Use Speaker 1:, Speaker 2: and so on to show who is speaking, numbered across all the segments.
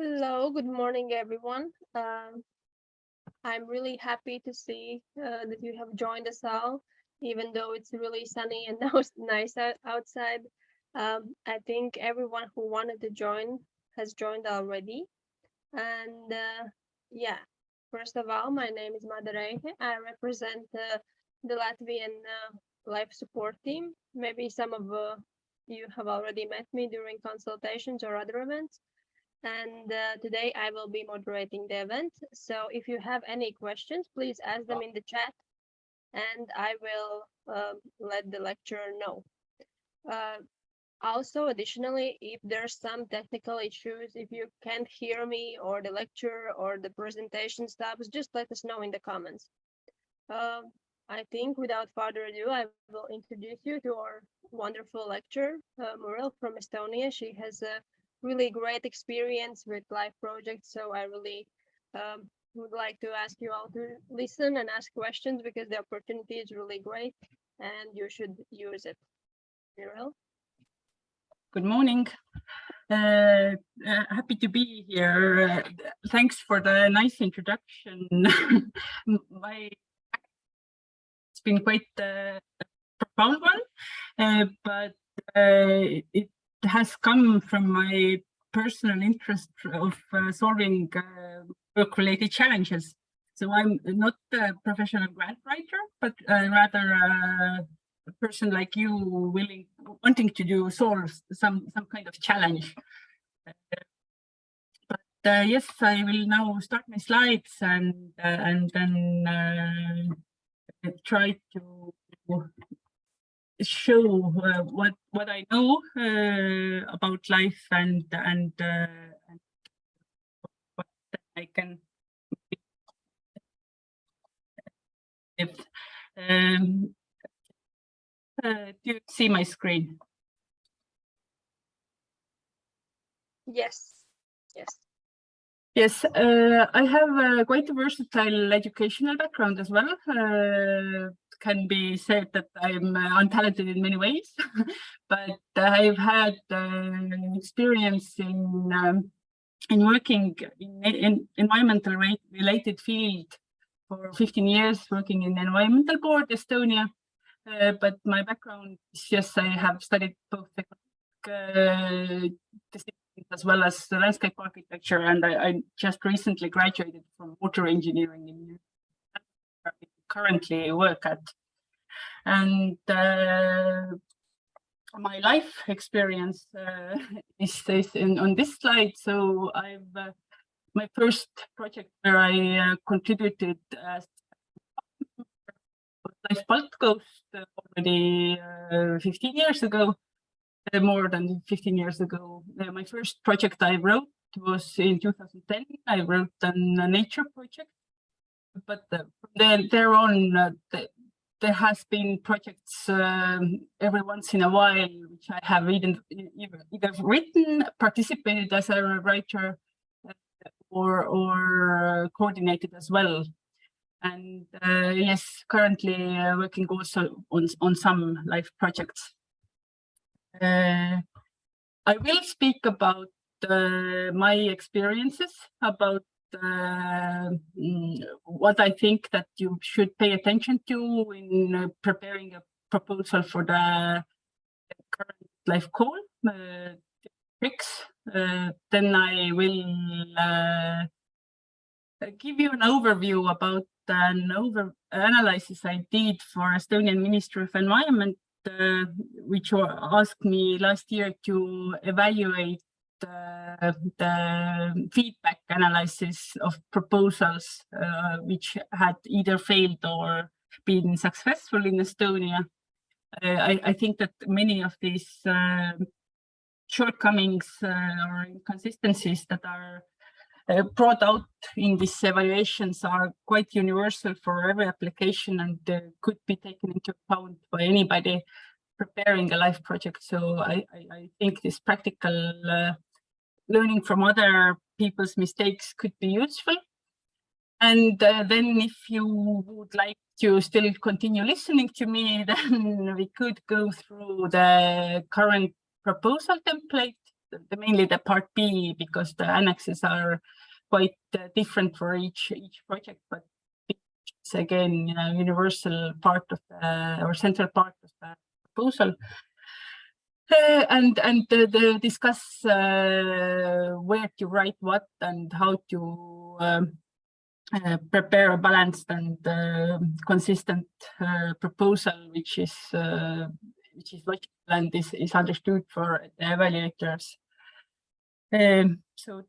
Speaker 1: Hello, good morning, everyone. I'm really happy to see that you have joined us all, even though it's really sunny and now it's nice outside. I think everyone who wanted to join has joined already. And yeah, first of all, my name is Madare. I represent the Latvian life support team. Maybe some of you have already met me during consultations or other events. And today I will be moderating the event. So if you have any questions, please ask them in the chat and I will let the lecturer know. Also, additionally, if there's some technical issues, if you can't hear me or the lecture or the presentation stops, just let us know in the comments. I think without further ado, I will introduce you to our wonderful lecturer, Muriel from Estonia. She has a really great experience with life projects, so I really would like to ask you all to listen and ask questions because the opportunity is really great and you should use it. Muriel?
Speaker 2: Good morning. Happy to be here. Thanks for the nice introduction. It's been quite a profound one, but it has come from my personal interest of solving work-related challenges. So I'm not a professional grant writer, but rather a person like you wanting to solve some kind of challenge. But yes, I will now start my slides and then try to show what I know about life and what I can give. Do you see my screen?
Speaker 1: Yes.
Speaker 2: Yes, I have quite a versatile educational background as well. Can be said that I'm untalented in many ways, but I've had experience in working in environmental related field for 15 years, working in Environmental Board Estonia. But my background is just I have studied both disciplines as well as the landscape architecture, and I just recently graduated from water engineering in currently work at. And my life experience is on this slide. So I've my first project where I contributed as Life Coast already 15 years ago. More than 15 years ago. My first project I wrote was in 2010. I wrote a nature project, but from there on, there has been projects every once in a while, which I have either written, participated as a writer, or coordinated as well. And yes, currently working also on some life projects. I will speak about my experiences, about what I think that you should pay attention to in preparing a proposal for the current life call, tricks. Then I will give you an overview about an analysis I did for Estonian Ministry of Environment, which asked me last year to evaluate the feedback analysis of proposals which had either failed or been successful in Estonia. I think that many of these shortcomings or inconsistencies that are brought out in these evaluations are quite universal for every application and could be taken into account by anybody preparing a life project. So I think this practical learning from other people's mistakes could be useful. And then if you would like to still continue listening to me, then we could go through the current proposal template. mainly the part B, because the annexes are quite different for each project, but it's again universal part of the, or central part of the proposal. And discuss where to write what and how to prepare a balanced and consistent proposal, which is logical and is understood for the evaluators. So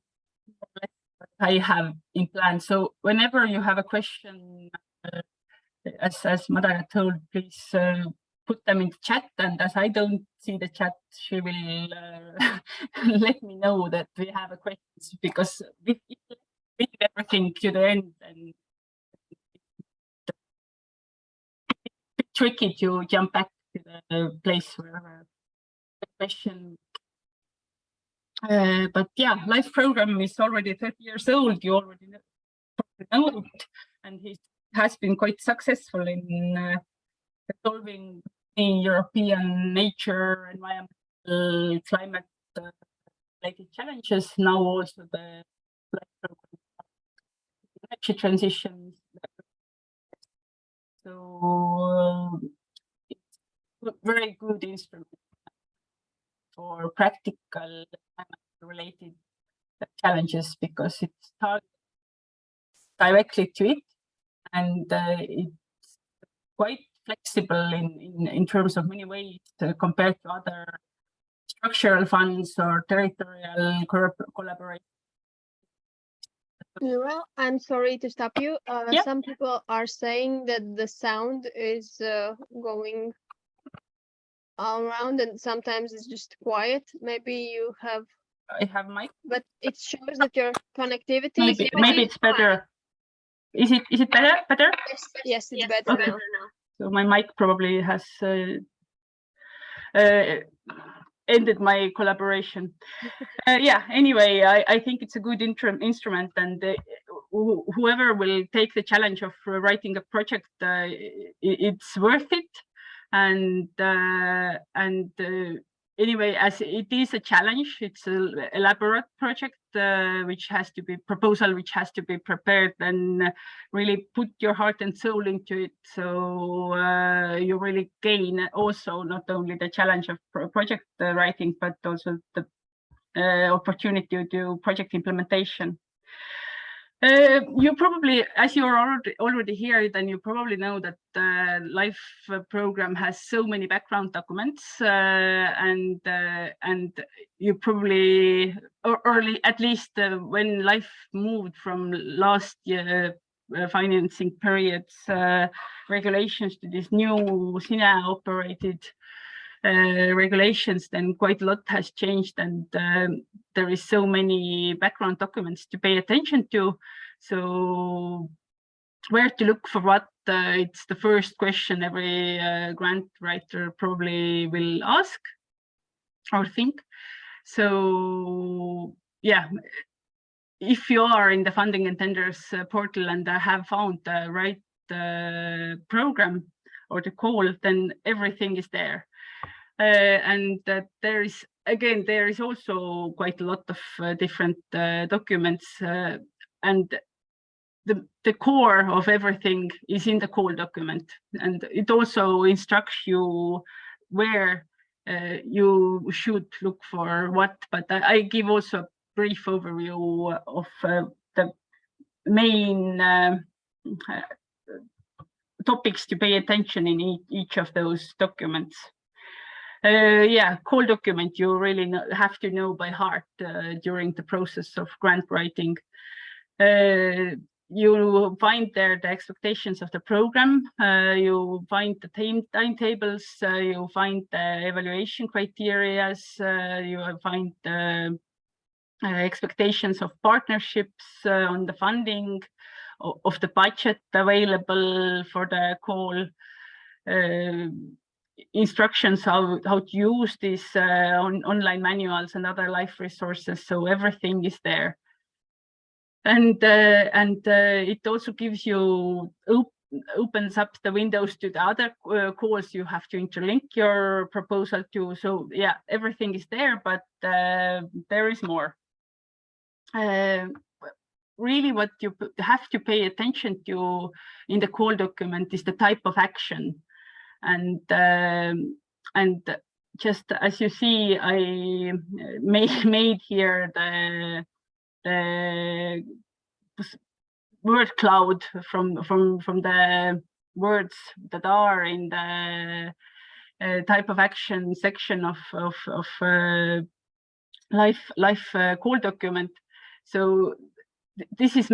Speaker 2: I have in plan. So whenever you have a question, as Madara told, please put them in the chat, and as I don't see the chat, she will let me know that we have a question, because we leave everything to the end, and it's tricky to jump back to the place where the question. But yeah, LIFE program is already 30 years old. You already know it, and it has been quite successful in solving European nature, environmental, climate related challenges. Now also the energy transition. So it's a very good instrument for practical related challenges, because it's targeted directly to it, and it's quite flexible in terms of many ways compared to other structural funds or territorial collaboration.
Speaker 1: Nura, I'm sorry to stop you.
Speaker 2: Yeah.
Speaker 1: Some people are saying that the sound is going all around, and sometimes it's just quiet. Maybe you have.
Speaker 2: I have mic.
Speaker 1: But it shows that your connectivity is
Speaker 2: maybe it's better. Is it better?
Speaker 1: Yes, it's better now.
Speaker 2: So my mic probably has ended my collaboration. Yeah, anyway, I think it's a good instrument, and whoever will take the challenge of writing a project, it's worth it. And anyway, as it is a challenge, it's an elaborate project, which has to be prepared and really put your heart and soul into it. So you really gain also not only the challenge of project writing, but also the opportunity to do project implementation. You probably, as you're already here, then you probably know that the LIFE program has so many background documents, and you probably, or early, at least when LIFE moved from last year financing periods regulations to this new SINA operated regulations, then quite a lot has changed, and there is so many background documents to pay attention to. So where to look for what? It's the first question every grant writer probably will ask or think. So yeah, if you are in the funding and tenders portal and have found the right program or the call, then everything is there. And there is also quite a lot of different documents, and the core of everything is in the call document, and it also instructs you where you should look for what. But I give also a brief overview of the main topics to pay attention in each of those documents. Yeah, call document you really have to know by heart during the process of grant writing. You find there the expectations of the program, you find the timetables, you find the evaluation criteria, you find the expectations of partnerships on the funding, of the budget available for the call, instructions how to use these online manuals and other LIFE resources. So everything is there. And it also gives you opens up the windows to the other calls you have to interlink your proposal to. So yeah, everything is there, but there is more. Really, what you have to pay attention to in the call document is the type of action, and just as you see, I made here the word cloud from the words that are in the type of action section of LIFE call document. So this is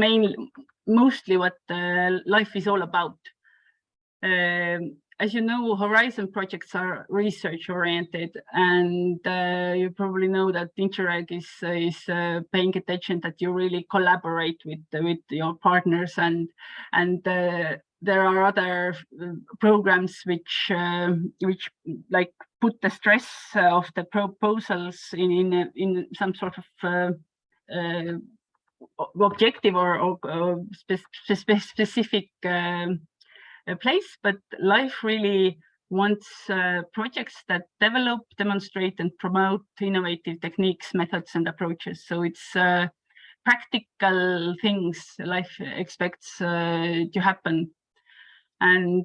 Speaker 2: mostly what LIFE is all about. As you know, Horizon projects are research oriented, and you probably know that Interreg is paying attention that you really collaborate with your partners, and there are other programs which like put the stress of the proposals in some sort of objective or specific place, but LIFE really wants projects that develop, demonstrate, and promote innovative techniques, methods, and approaches. So it's practical things LIFE expects to happen, and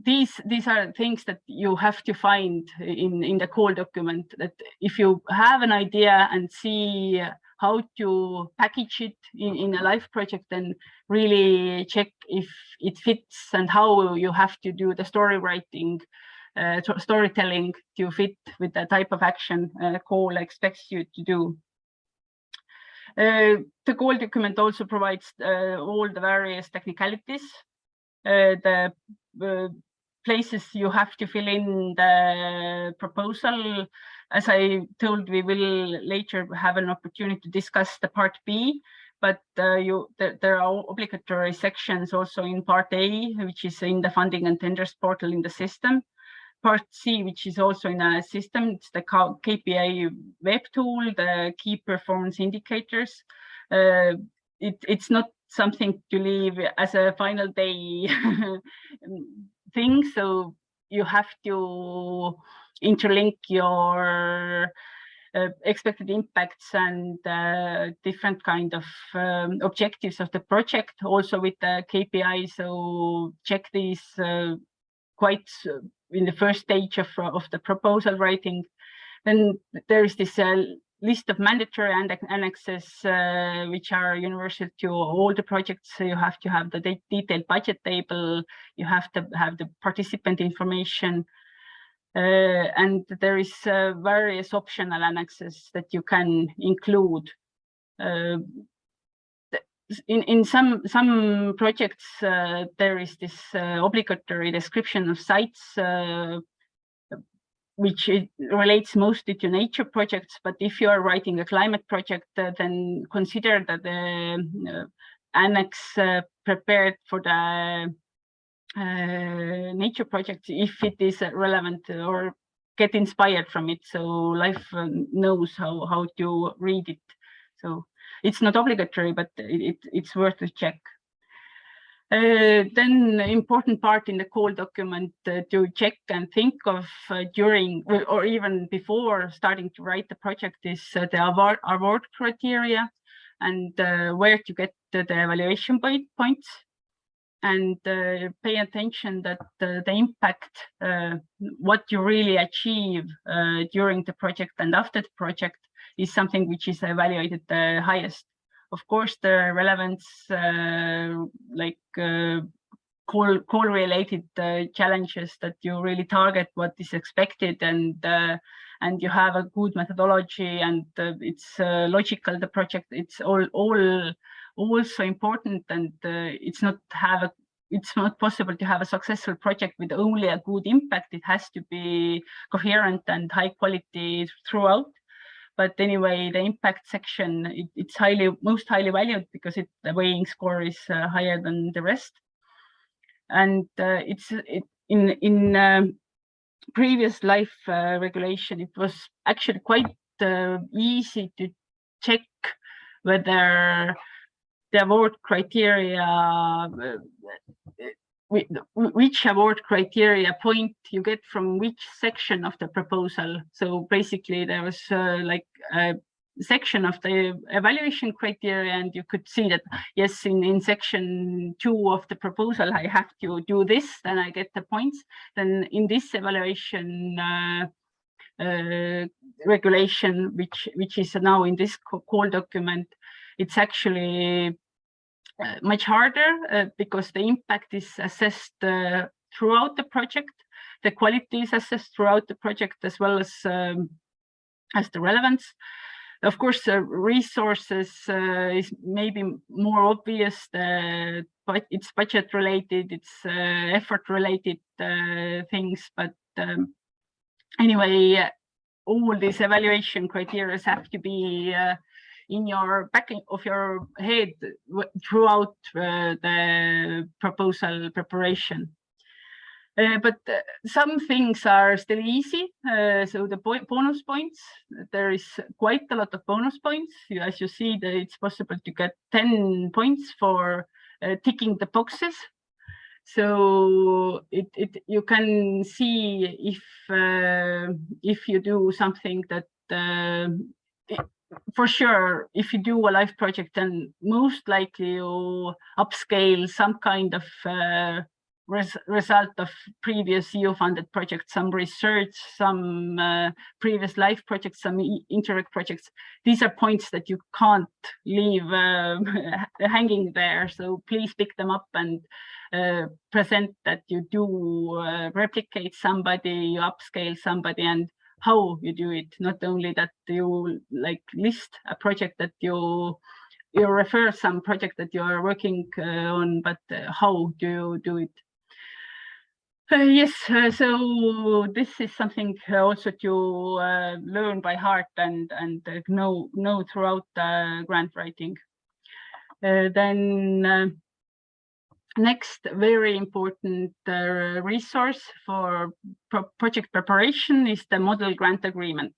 Speaker 2: these are things that you have to find in the call document, that if you have an idea and see how to package it in a LIFE project, then really check if it fits and how you have to do the story writing, storytelling to fit with the type of action call expects you to do. The call document also provides all the various technicalities, the places you have to fill in the proposal. As I told, we will later have an opportunity to discuss the part B, but there are obligatory sections also in part A, which is in the funding and tenders portal in the system. Part C, which is also in a system, it's the KPI web tool, the key performance indicators. It's not something to leave as a final day thing, so you have to interlink your expected impacts and different kind of objectives of the project also with the KPI. So check these quite in the first stage of the proposal writing. Then there is this list of mandatory annexes which are universal to all the projects. So you have to have the detailed budget table, you have to have the participant information, and there is various optional annexes that you can include. In some projects there is this obligatory description of sites, which relates mostly to nature projects. But if you are writing a climate project, then consider that the annex prepared for the nature project, if it is relevant, or get inspired from it. So LIFE knows how to read it. So it's not obligatory, but it's worth a check. Then important part in the call document to check and think of during or even before starting to write the project is the award criteria and where to get the evaluation points, and pay attention that the impact, what you really achieve during the project and after the project is something which is evaluated the highest. Of course, the relevance, like call related challenges that you really target what is expected, and you have a good methodology, and it's logical. The project, it's all also important, and it's not possible to have a successful project with only a good impact. It has to be coherent and high quality throughout. But anyway, the impact section, it's most highly valued because the weighing score is higher than the rest. And in previous LIFE regulation, it was actually quite easy to check whether the award criteria, which award criteria point you get from which section of the proposal. So basically there was like a section of the evaluation criteria, and you could see that, yes, in section 2 of the proposal, I have to do this, then I get the points. Then in this evaluation regulation, which is now in this call document, it's actually much harder because the impact is assessed throughout the project. The quality is assessed throughout the project, as well as the relevance. Of course, resources is maybe more obvious, but it's budget related, it's effort related things. But anyway, all these evaluation criteria have to be in your back of your head throughout the proposal preparation. But some things are still easy. So the bonus points, there is quite a lot of bonus points. As you see, that it's possible to get 10 points for ticking the boxes. So you can see if you do something that for sure, if you do a LIFE project, then most likely you upscale some kind of result of previous EU-funded projects, some research, some previous LIFE projects, some Interreg projects. These are points that you can't leave hanging there. So please pick them up and present that you do replicate somebody, you upscale somebody, and how you do it. Not only that you like list a project that you refer some project that you are working on, but how do you do it? Yes, so this is something also to learn by heart and know throughout grant writing. Then next very important resource for project preparation is the model grant agreement.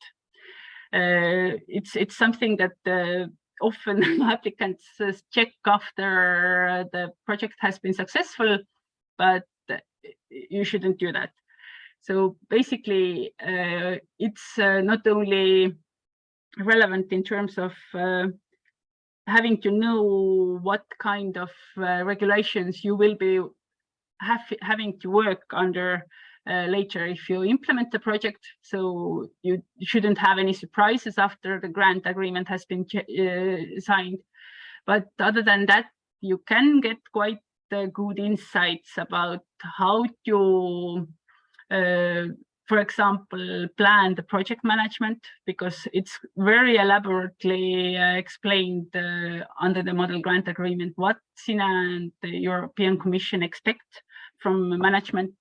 Speaker 2: It's something that often applicants check after the project has been successful, but you shouldn't do that. So basically, it's not only relevant in terms of having to know what kind of regulations you will be having to work under later if you implement the project. So you shouldn't have any surprises after the grant agreement has been signed. But other than that, you can get quite good insights about how to, for example, plan the project management, because it's very elaborately explained under the model grant agreement what SINA and the European Commission expect from management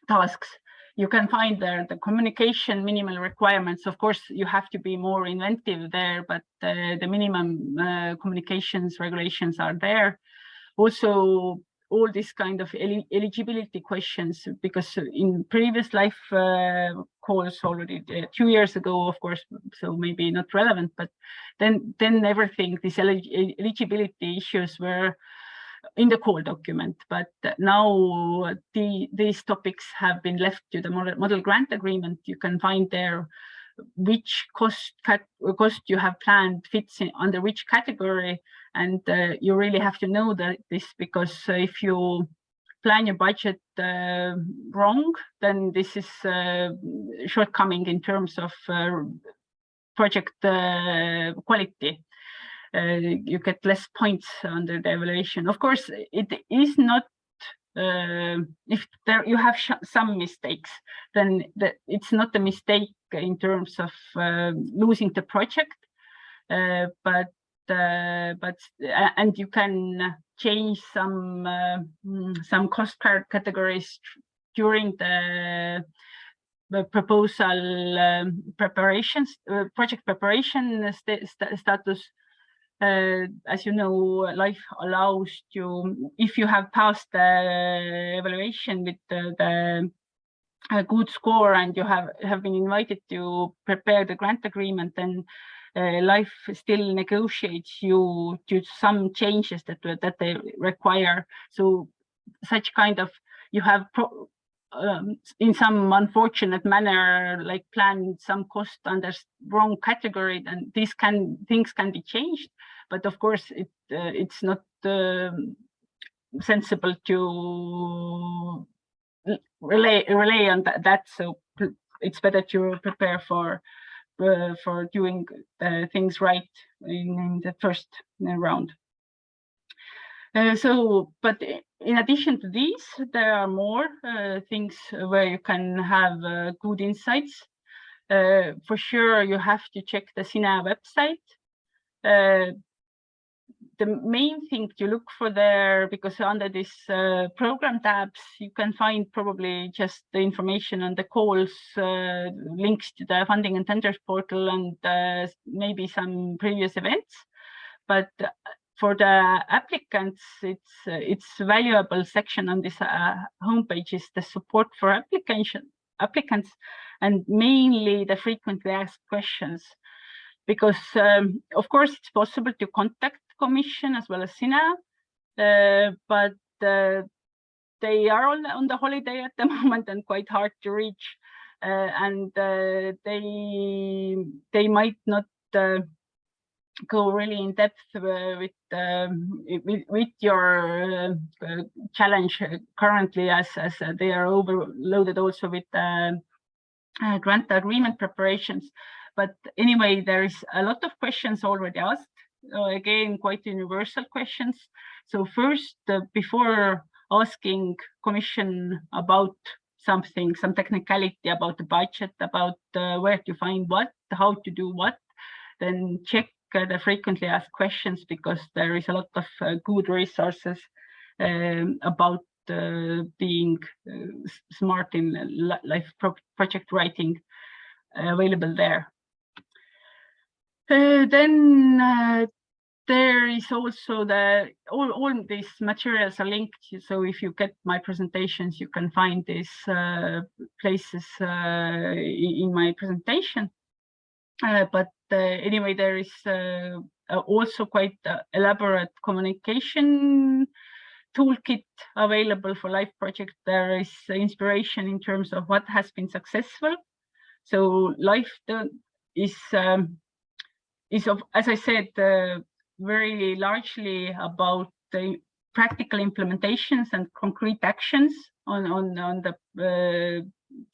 Speaker 2: tasks. You can find there the communication minimal requirements. Of course, you have to be more inventive there, but the minimum communications regulations are there. Also, all this kind of eligibility questions, because in previous LIFE calls already 2 years ago, of course, so maybe not relevant, but then everything, these eligibility issues were in the call document. But now these topics have been left to the model grant agreement. You can find there which cost you have planned fits in under which category, and you really have to know this, because if you plan your budget wrong, then this is shortcoming in terms of project quality. You get less points under the evaluation. Of course, it is not if there you have some mistakes, then it's not a mistake in terms of losing the project, but and you can change some cost categories during the proposal preparations, project preparation status. As you know, LIFE allows you, if you have passed the evaluation with the good score and you have been invited to prepare the grant agreement, then LIFE still negotiates you to some changes that they require. So such kind of, you have in some unfortunate manner, like planned some cost under wrong category, and things can be changed. But of course, it's not sensible to rely on that. So it's better to prepare for doing things right in the first round. But in addition to these, there are more things where you can have good insights. For sure, you have to check the SINA website. The main thing to look for there, because under this program tabs, you can find probably just the information on the calls, links to the funding and tenders portal, and maybe some previous events. But for the applicants, it's valuable section on this homepage is the support for applicants, and mainly the frequently asked questions. Because of course it's possible to contact Commission as well as SINA, but they are on the holiday at the moment and quite hard to reach, and they might not go really in depth with your challenge currently, as they are overloaded also with grant agreement preparations. But anyway, there is a lot of questions already asked. Again, quite universal questions. So first, before asking Commission about something, some technicality about the budget, about where to find what, how to do what, then check the frequently asked questions, because there is a lot of good resources about being smart in LIFE project writing available there. Then there is also all these materials are linked. So if you get my presentations, you can find these places in my presentation. But anyway, there is also quite elaborate communication toolkit available for LIFE project. There is inspiration in terms of what has been successful. So LIFE is as I said, very largely about the practical implementations and concrete actions on the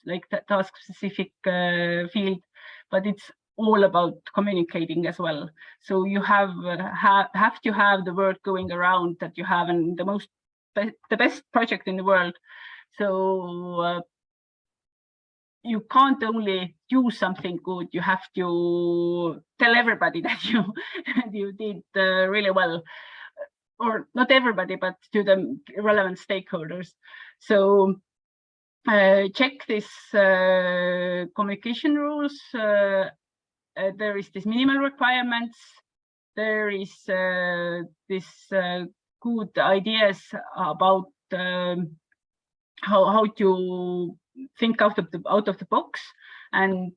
Speaker 2: like the task specific field, but it's all about communicating as well. So you have to have the word going around that you have in the best project in the world. So you can't only do something good, you have to tell everybody that you did really well, or not everybody, but to the relevant stakeholders. So check this communication rules. There is this minimal requirements. There is this good ideas about how to think out of the box, and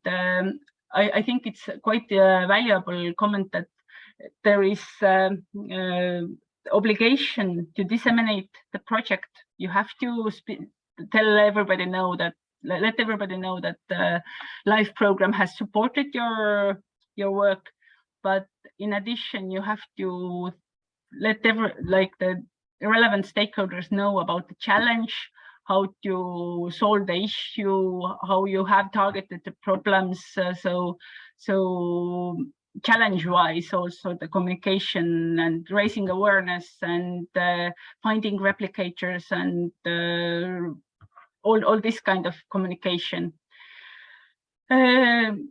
Speaker 2: I think it's quite a valuable comment that there is obligation to disseminate the project. You have to tell everybody let everybody know that the LIFE program has supported your work, but in addition, you have to let the relevant stakeholders know about the challenge, how to solve the issue, how you have targeted the problems. So challenge-wise, also the communication and raising awareness and finding replicators and all this kind of communication. And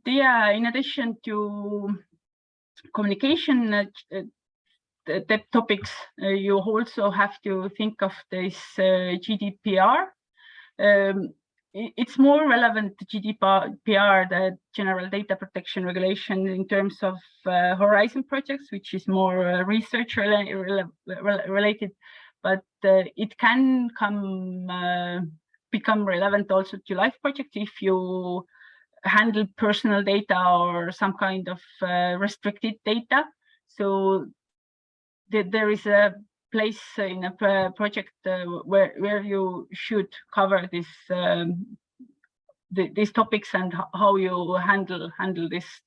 Speaker 2: yeah, in addition to communication the topics, you also have to think of this GDPR. It's more relevant to GDPR, the General Data Protection Regulation, in terms of Horizon projects, which is more research related, but it can become relevant also to LIFE projects if you handle personal data or some kind of restricted data. So there is a place in a project where you should cover this these topics and how you handle these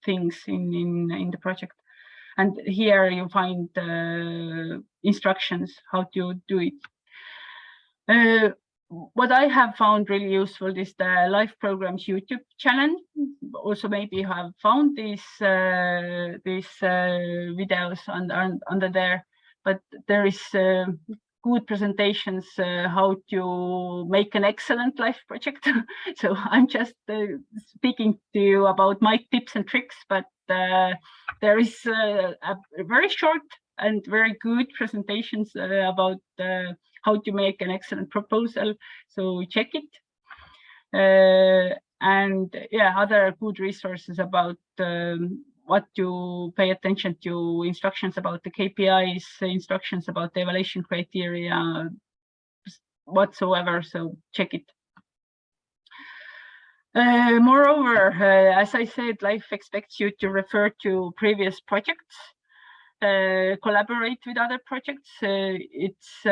Speaker 2: things in the project. And here you find instructions how to do it. What I have found really useful is the LIFE program's YouTube channel. Also, maybe you have found these videos under there, but there is good presentations how to make an excellent LIFE project. So I'm just speaking to you about my tips and tricks, but there is a very short and very good presentations about how to make an excellent proposal. So check it. And yeah, other good resources about what to pay attention to, instructions about the KPIs, instructions about the evaluation criteria, whatsoever. So check it. Moreover, as I said, LIFE expects you to refer to previous projects, collaborate with other projects. It's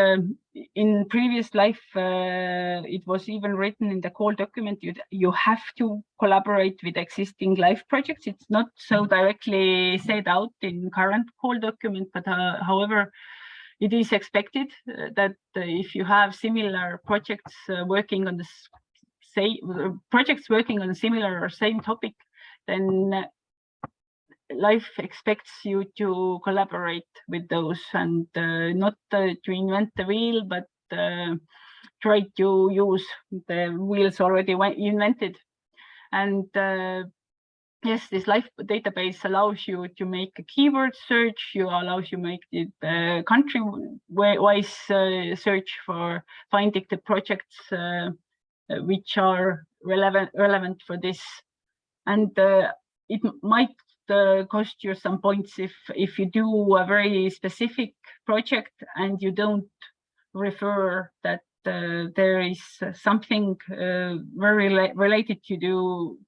Speaker 2: in previous LIFE, it was even written in the call document, you have to collaborate with existing LIFE projects. It's not so directly said out in current call document, but however, it is expected that if you have similar projects working on this, projects working on a similar or same topic, then LIFE expects you to collaborate with those and not to invent the wheel, but try to use the wheels already invented. And yes, this LIFE database allows you to make a keyword search. Allows you make it country-wise search for finding the projects which are relevant for this. And it might cost you some points if you do a very specific project and you don't refer that there is something very related to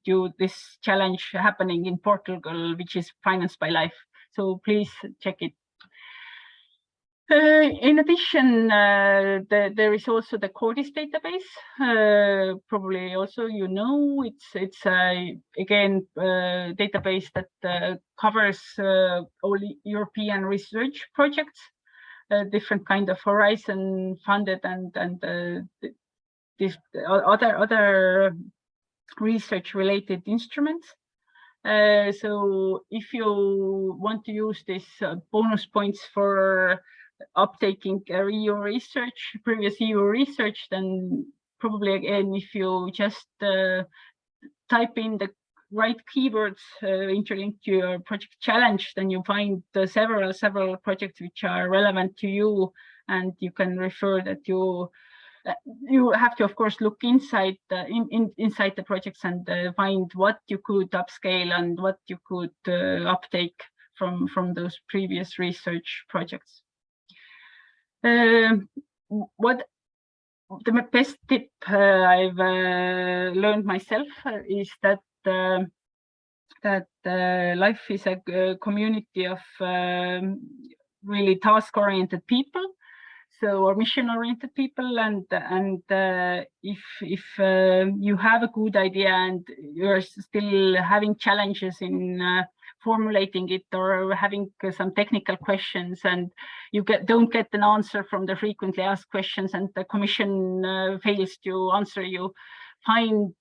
Speaker 2: do this challenge happening in Portugal, which is financed by LIFE. So please check it. In addition, there is also the CODIS database. Probably also you know it's again database that covers all European research projects, different kind of Horizon funded and this other research related instruments. So if you want to use this bonus points for uptaking EU research, previous EU research, then probably again, if you just type in the right keywords interlinked to your project challenge, then you find several projects which are relevant to you, and you can refer that you have to, of course, look inside inside the projects and find what you could upscale and what you could uptake from those previous research projects. What the best tip I've learned myself is that LIFE is a community of really task-oriented people, or mission-oriented people, and if you have a good idea and you're still having challenges in formulating it or having some technical questions and you don't get an answer from the frequently asked questions and the commission fails to answer you, find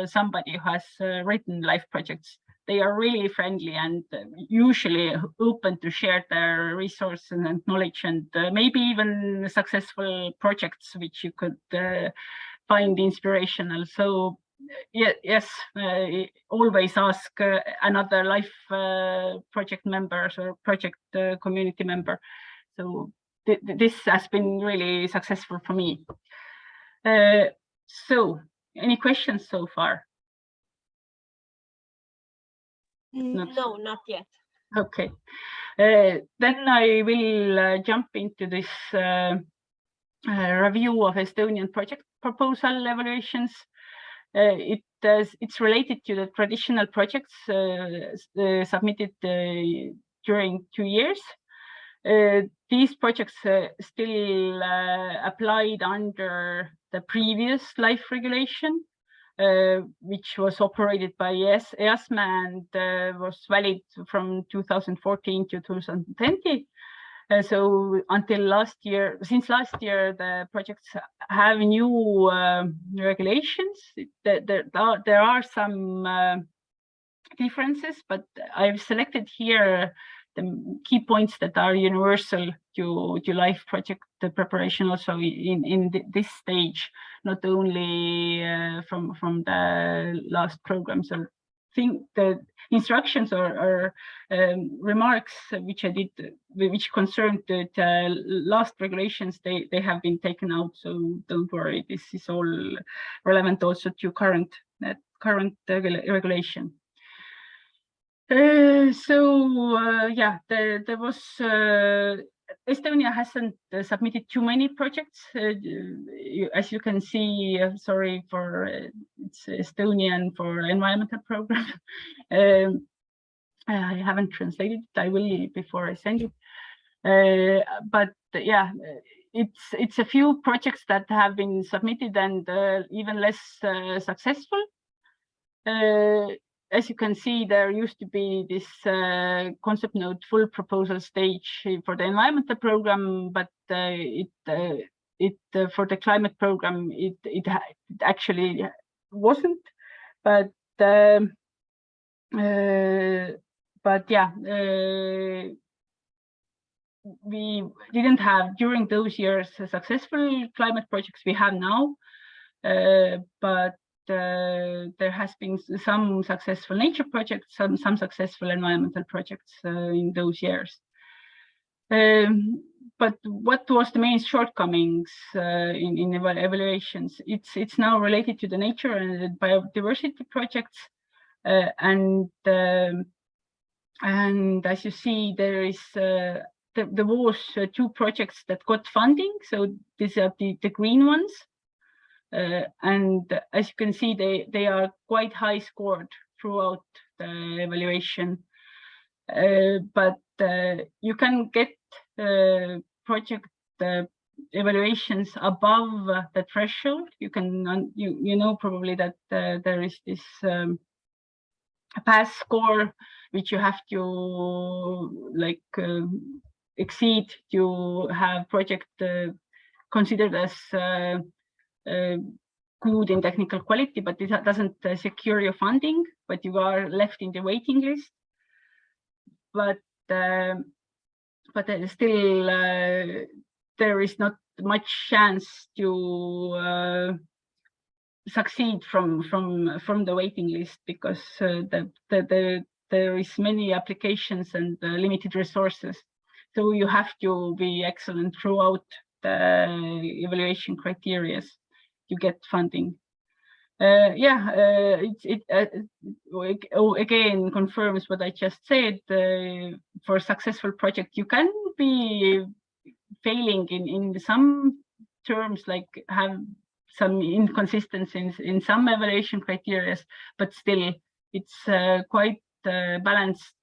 Speaker 2: somebody who has written LIFE projects. They are really friendly and usually open to share their resources and knowledge, and maybe even successful projects which you could find inspirational. So yes, always ask another LIFE project members or project community member. So this has been really successful for me. So any questions so far?
Speaker 1: No, not yet.
Speaker 2: Okay, then I will jump into this review of Estonian project proposal evaluations. It it's related to the traditional projects submitted during 2 years. These projects still applied under the previous LIFE regulation, which was operated by EASMA and was valid from 2014 to 2020. So until last year, since last year, the projects have new regulations. There are some differences, but I've selected here the key points that are universal to LIFE project preparation also in this stage, not only from the last program. So I think the instructions or remarks which I did, which concerned the last regulations, they have been taken out. So don't worry, this is all relevant also to current regulation. There was Estonia hasn't submitted too many projects. As you can see, sorry for it's Estonian for environmental program. I haven't translated it. I will before I send it. But yeah, it's a few projects that have been submitted and even less successful. As you can see, there used to be this concept note full proposal stage for the environmental program, but for the climate program, it actually wasn't. But yeah, we didn't have during those years successful climate projects we have now, but there has been some successful nature projects, some successful environmental projects in those years. But what was the main shortcomings in evaluations? It's now related to the nature and the biodiversity projects, and as you see, there is there was 2 projects that got funding. So these are the green ones. And as you can see, they are quite high scored throughout the evaluation. But you can get project evaluations above the threshold. You can you know probably that there is this pass score which you have to like exceed to have project considered as good in technical quality, but it doesn't secure your funding, but you are left in the waiting list. But still there is not much chance to succeed from the waiting list, because there is many applications and limited resources. So you have to be excellent throughout the evaluation criteria to get funding. It again confirms what I just said. For a successful project, you can be failing in some terms, like have some inconsistencies in some evaluation criteria, but still it's quite balanced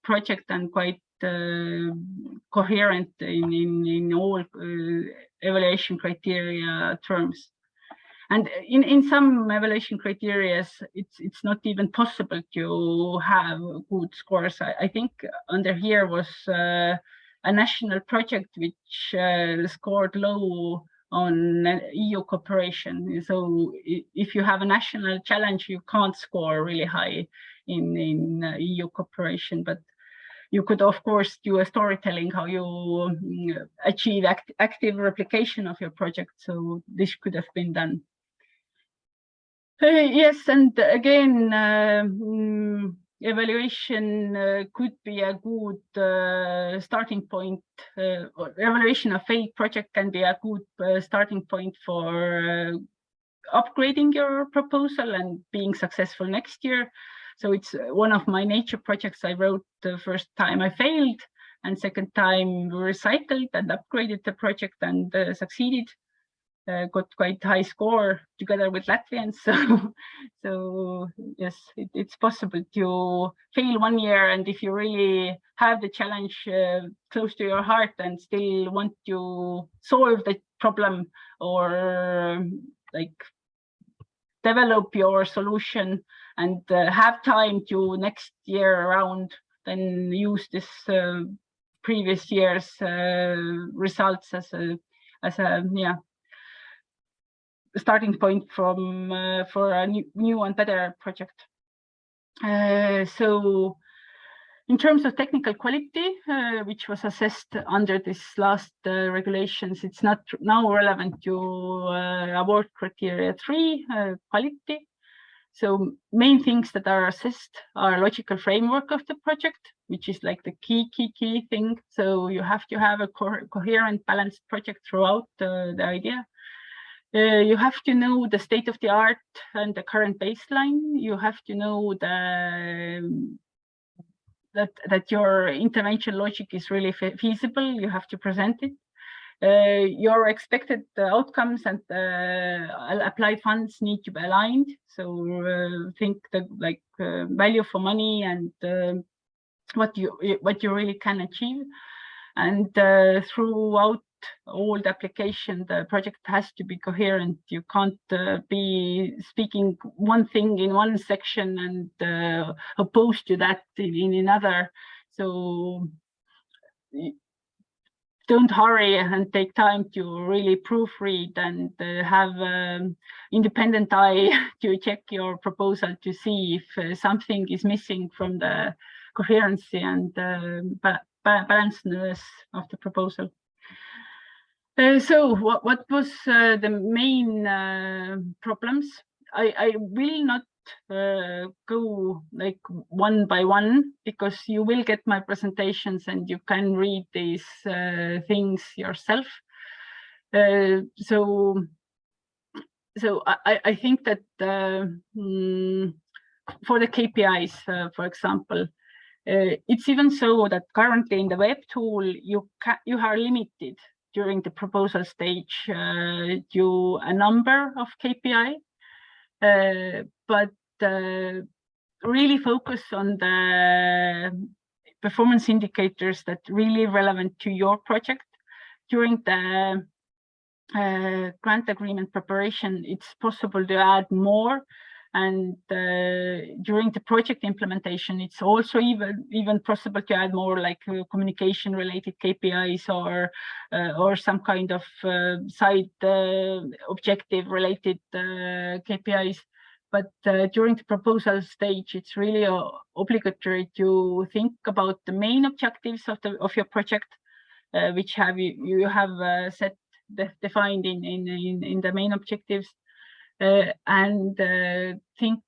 Speaker 2: project and quite coherent in all evaluation criteria terms. And in some evaluation criteria, it's not even possible to have good scores. I think under here was a national project which scored low on EU cooperation. So if you have a national challenge, you can't score really high in EU cooperation. But you could, of course, do a storytelling how you achieve active replication of your project. So this could have been done. Yes, and again, evaluation could be a good starting point. Or evaluation of failed project can be a good starting point for upgrading your proposal and being successful next year. So it's one of my nature projects I wrote the first time I failed, and second time recycled and upgraded the project and succeeded. got quite high score together with Latvians. So yes, it's possible to fail 1 year, and if you really have the challenge close to your heart and still want to solve the problem or like develop your solution and have time to next year around, then use this previous year's results as a starting point from for a new and better project. So in terms of technical quality, which was assessed under this last regulations, it's not now relevant to award criteria 3, quality. So main things that are assessed are logical framework of the project, which is like the key thing. So you have to have a coherent, balanced project throughout the idea. You have to know the state of the art and the current baseline. You have to know that your intervention logic is really feasible. You have to present it. Your expected outcomes and applied funds need to be aligned. So think that like value for money and what you really can achieve. And throughout all the application, the project has to be coherent. You can't be speaking one thing in one section and opposed to that in another. So don't hurry and take time to really proofread and have independent eye to check your proposal to see if something is missing from the coherency and balancedness of the proposal. So what was the main problems? I will not go like one by one, because you will get my presentations and you can read these things yourself. So I think that for the KPIs, for example, it's even so that currently in the web tool you are limited during the proposal stage to a number of KPI, but really focus on the performance indicators that really relevant to your project. During the grant agreement preparation, it's possible to add more. And during the project implementation, it's also even possible to add more, like communication related KPIs or some kind of side objective related KPIs. But during the proposal stage, it's really obligatory to think about the main objectives of your project, which you have defined in the main objectives. And think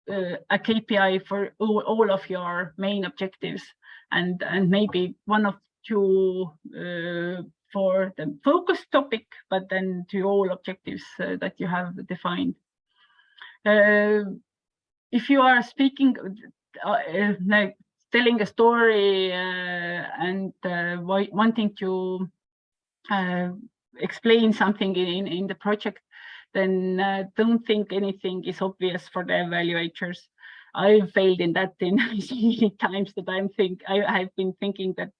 Speaker 2: a KPI for all of your main objectives, and maybe one of two for the focus topic, but then to all objectives that you have defined. If you are speaking, like telling a story and wanting to explain something in the project, then don't think anything is obvious for the evaluators. I failed in that in many times that I've been thinking that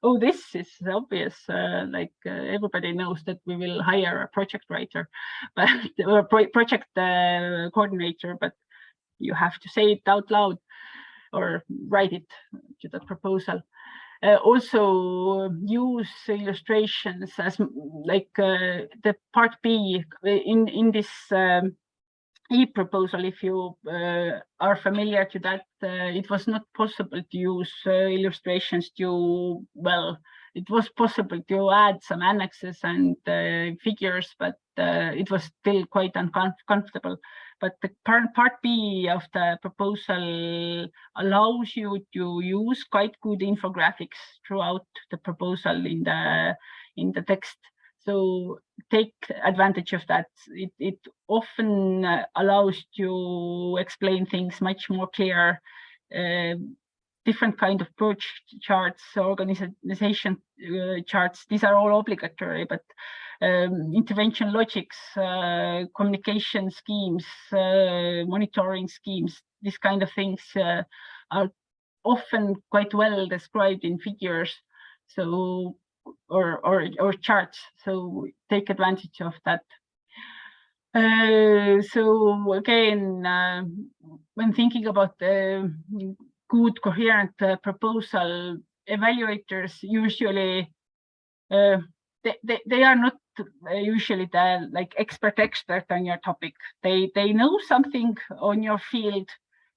Speaker 2: oh, this is obvious. Like everybody knows that we will hire a project writer, but or project coordinator, but you have to say it out loud or write it to the proposal. Also use illustrations as like the part B in this e-proposal. If you are familiar to that, it was not possible to use illustrations to, well, it was possible to add some annexes and figures, but it was still quite uncomfortable. But the part B of the proposal allows you to use quite good infographics throughout the proposal in the text. So take advantage of that. It often allows to explain things much more clear different kind of approach charts, organization charts. These are all obligatory, but intervention logics, communication schemes, monitoring schemes, these kind of things are often quite well described in figures, so or charts. So take advantage of that. So again, when thinking about the good coherent proposal, evaluators usually they are not usually the like expert on your topic. They know something on your field.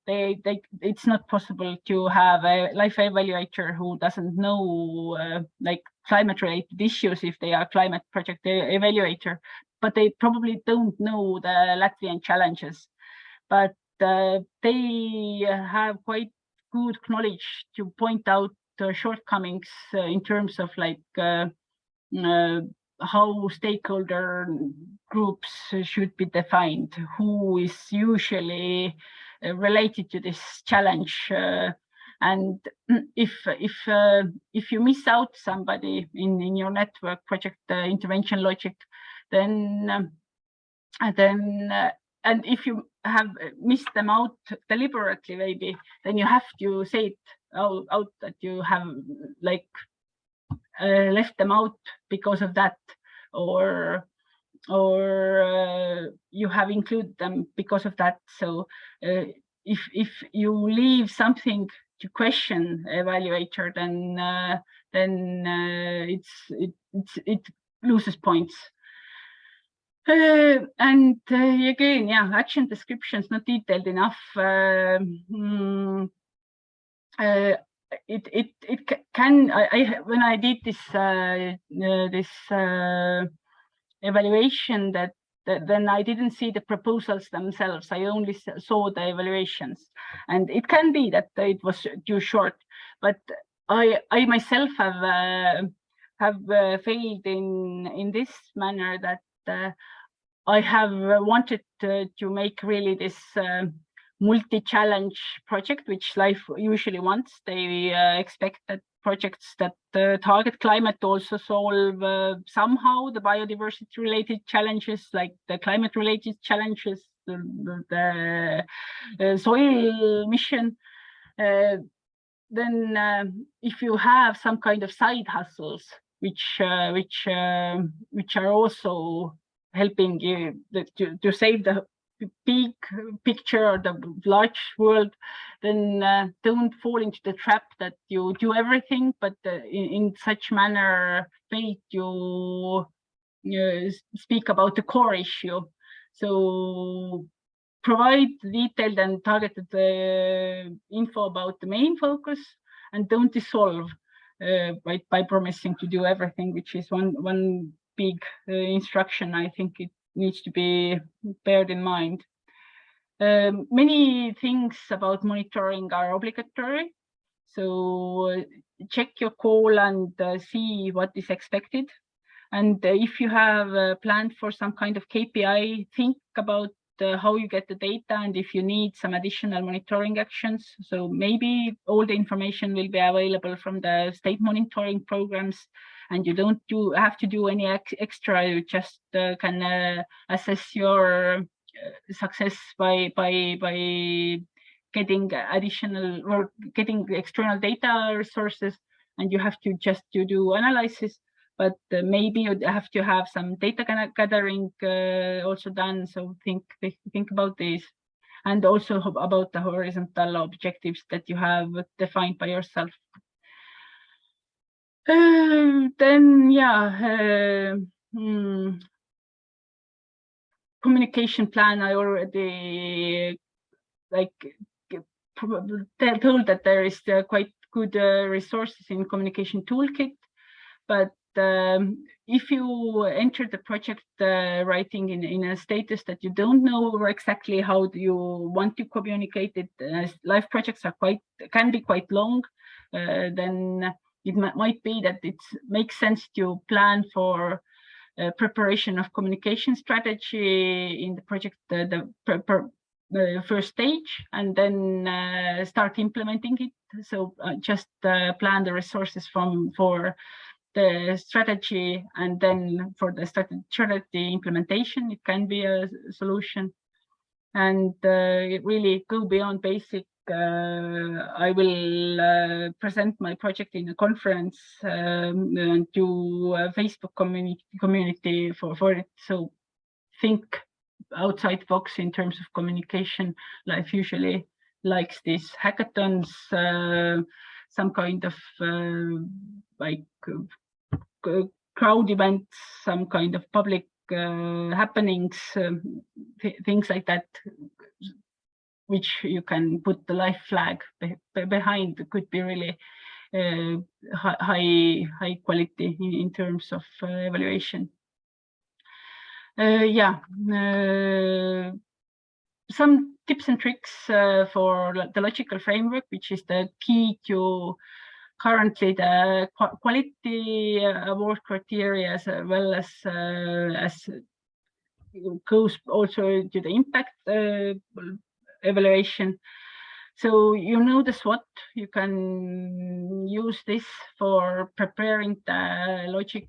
Speaker 2: It's not possible to have a life evaluator who doesn't know like climate related issues if they are climate project evaluator, but they probably don't know the Latvian challenges. But they have quite good knowledge to point out shortcomings in terms of like how stakeholder groups should be defined, who is usually related to this challenge, and if you miss out somebody in your network project intervention logic, then and if you have missed them out deliberately, maybe, then you have to say it out that you have like left them out because of that, or you have included them because of that. So if you leave something to question evaluator, then it loses points. And again, yeah, action descriptions not detailed enough. It can. When I did this evaluation, then I didn't see the proposals themselves. I only saw the evaluations, and it can be that it was too short. But I myself have failed in this manner, that I have wanted to make really this multi-challenge project, which LIFE usually wants. They expect that projects that target climate also solve somehow the biodiversity-related challenges, like the climate-related challenges, the soil mission. Then if you have some kind of side hustles, which are also helping you to save the big picture or the large world, then don't fall into the trap that you do everything, but in such manner fail to speak about the core issue. So provide detailed and targeted info about the main focus, and don't dissolve by promising to do everything, which is one big instruction. I think it needs to be beared in mind. Many things about monitoring are obligatory, so check your call and see what is expected. And if you have planned for some kind of KPI, think about how you get the data and if you need some additional monitoring actions. So maybe all the information will be available from the state monitoring programs, and you don't have to do any extra. You just can assess your success by getting additional or getting external data resources, and you have to just do analysis. But maybe you have to have some data gathering also done. So think about this, and also about the horizontal objectives that you have defined by yourself. Then, yeah, communication plan. I already told that there is quite good resources in communication toolkit, but if you enter the project writing in a status that you don't know exactly how do you want to communicate it, LIFE projects are can be quite long, then it might be that it makes sense to plan for preparation of communication strategy in the project, the first stage, and then start implementing it So just plan the resources for the strategy, and then for the strategy implementation, it can be a solution. And really go beyond basic. I will present my project in a conference and do a Facebook community for it. So think outside the box in terms of communication. LIFE usually likes these hackathons, some kind of like crowd events, some kind of public happenings, things like that, which you can put the LIFE flag behind. It could be really high quality in terms of evaluation. Some tips and tricks for the logical framework, which is the key to currently the quality award criteria, as well as goes also to the impact evaluation. So you know the SWOT, you can use this for preparing the logic.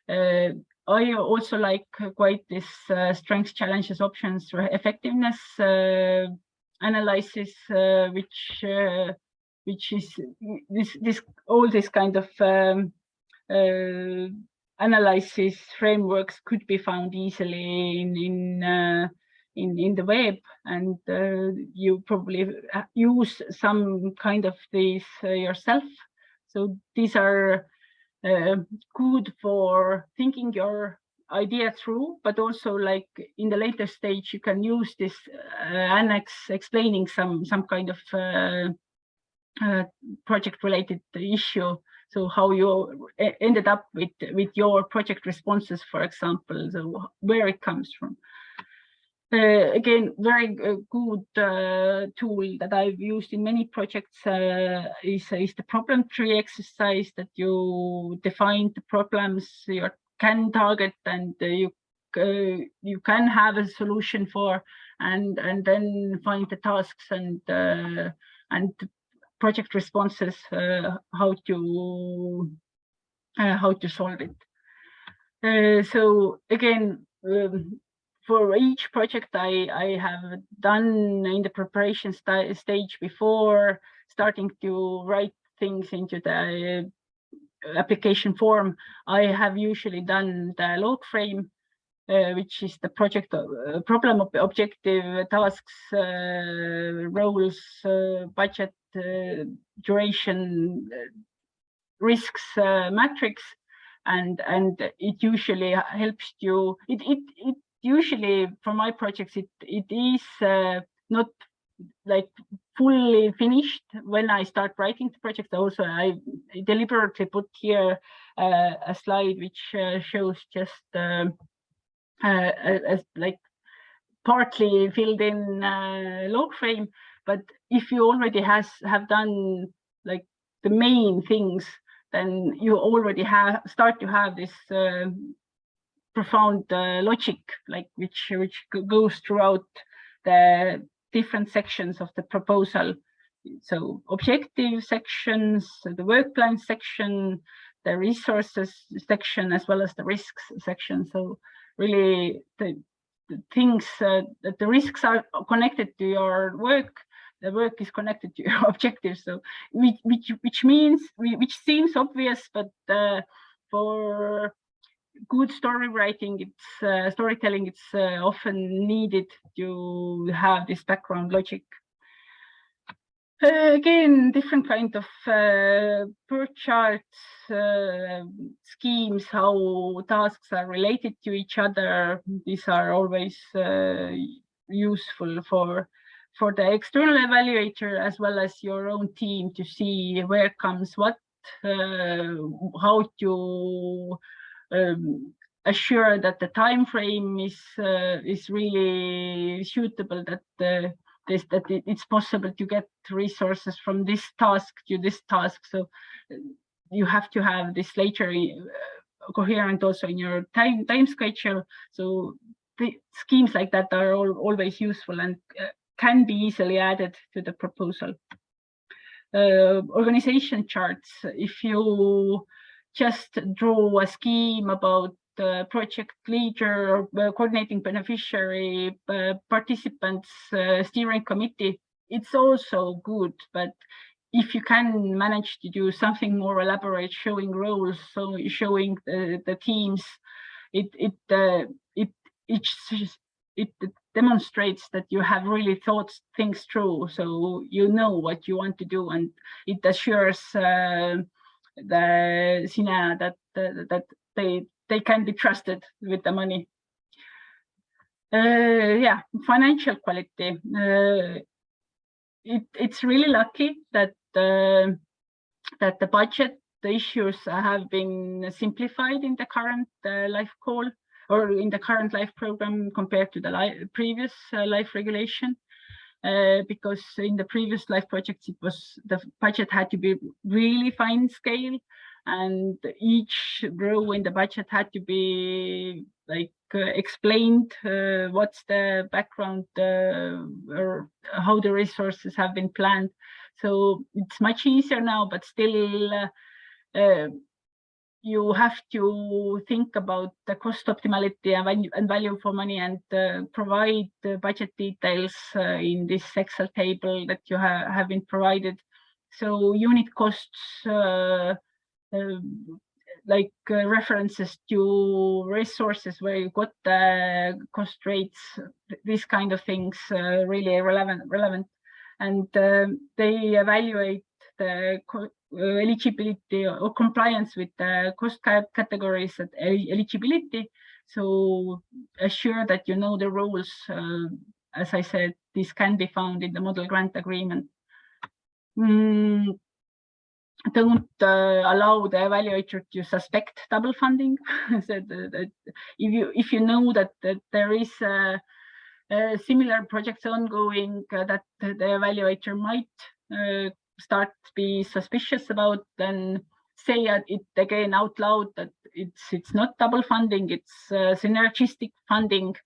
Speaker 2: I also like quite this strengths, challenges, options, effectiveness analysis, which is all this kind of analysis frameworks could be found easily in the web, and you probably use some kind of these yourself. So these are good for thinking your idea through, but also like in the later stage, you can use this annex explaining some kind of project related issue. So how you ended up with your project responses, for example, so where it comes from. Again, very good tool that I've used in many projects is the problem tree exercise, that you define the problems you can target and you can have a solution for, and then find the tasks and project responses, how to solve it. So again, for each project I have done in the preparation stage before starting to write things into the application form, I have usually done the log frame, which is the project problem, objective, tasks, roles, budget, duration, risks, matrix, and it usually helps you. It usually, for my projects, it is not like fully finished when I start writing the project. Also, I deliberately put here a slide which shows just as like partly filled in log frame. But if you already have done like the main things, then you already start to have this profound logic, like which goes throughout the different sections of the proposal. So objective sections, the work plan section, the resources section, as well as the risks section. So really the things that the risks are connected to your work, the work is connected to your objectives. So which seems obvious, but for good story writing, it's storytelling, it's often needed to have this background logic. Again, different kind of per charts, schemes, how tasks are related to each other. These are always useful for the external evaluator as well as your own team to see where comes what, how to assure that the time frame is really suitable, that it's possible to get resources from this task to this task. So you have to have this later coherent also in your time schedule. So the schemes like that are always useful and can be easily added to the proposal. organization charts. If you just draw a scheme about project leader, coordinating beneficiary, participants, steering committee, it's also good. But if you can manage to do something more elaborate, showing roles, so showing the teams, it demonstrates that you have really thought things through, so you know what you want to do, and it assures the SINA that they can be trusted with the money. Yeah, financial quality. It's really lucky that the budget, the issues have been simplified in the current LIFE call, or in the current LIFE program compared to the previous LIFE regulation, because in the previous LIFE projects, the budget had to be really fine scale, and each row in the budget had to be like explained what's the background or how the resources have been planned. So it's much easier now, but still you have to think about the cost optimality and value for money, and provide the budget details in this Excel table that you have been provided. So unit costs, like references to resources where you got the cost rates, these kind of things, really relevant. And they evaluate the eligibility or compliance with the cost categories at eligibility. So assure that you know the rules. As I said, this can be found in the model grant agreement. Don't allow the evaluator to suspect double funding. So that if you know that there is similar projects ongoing that the evaluator might start to be suspicious about, then say it again out loud that it's not double funding, it's synergistic funding.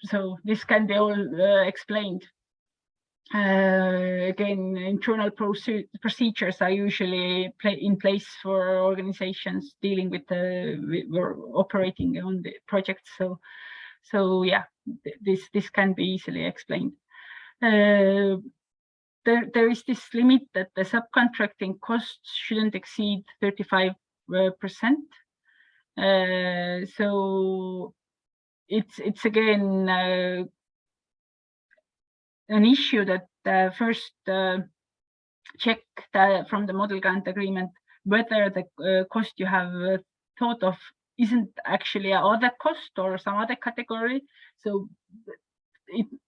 Speaker 2: So this can be all explained. Again, internal procedures are usually in place for organizations dealing with or operating on the project. So yeah, this can be easily explained. There is this limit that the subcontracting costs shouldn't exceed 35%. So it's again an issue that first check from the model grant agreement whether the cost you have thought of isn't actually other cost or some other category. So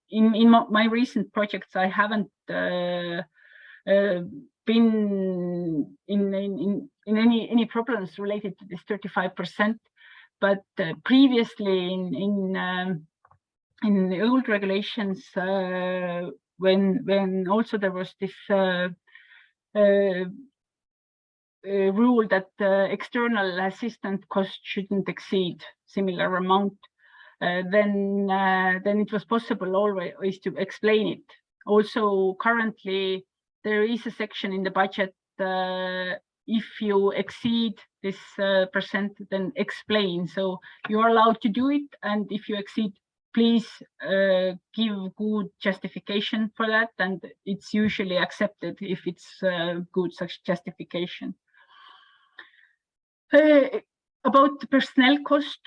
Speaker 2: in my recent projects, I haven't been in any problems related to this 35%, but previously in the old regulations, when also there was this rule that external assistant cost shouldn't exceed similar amount, then it was possible always to explain it. Also, currently there is a section in the budget, if you exceed this percent, then explain. So you are allowed to do it, and if you exceed, please give good justification for that, and it's usually accepted if it's good such justification. About the personnel cost,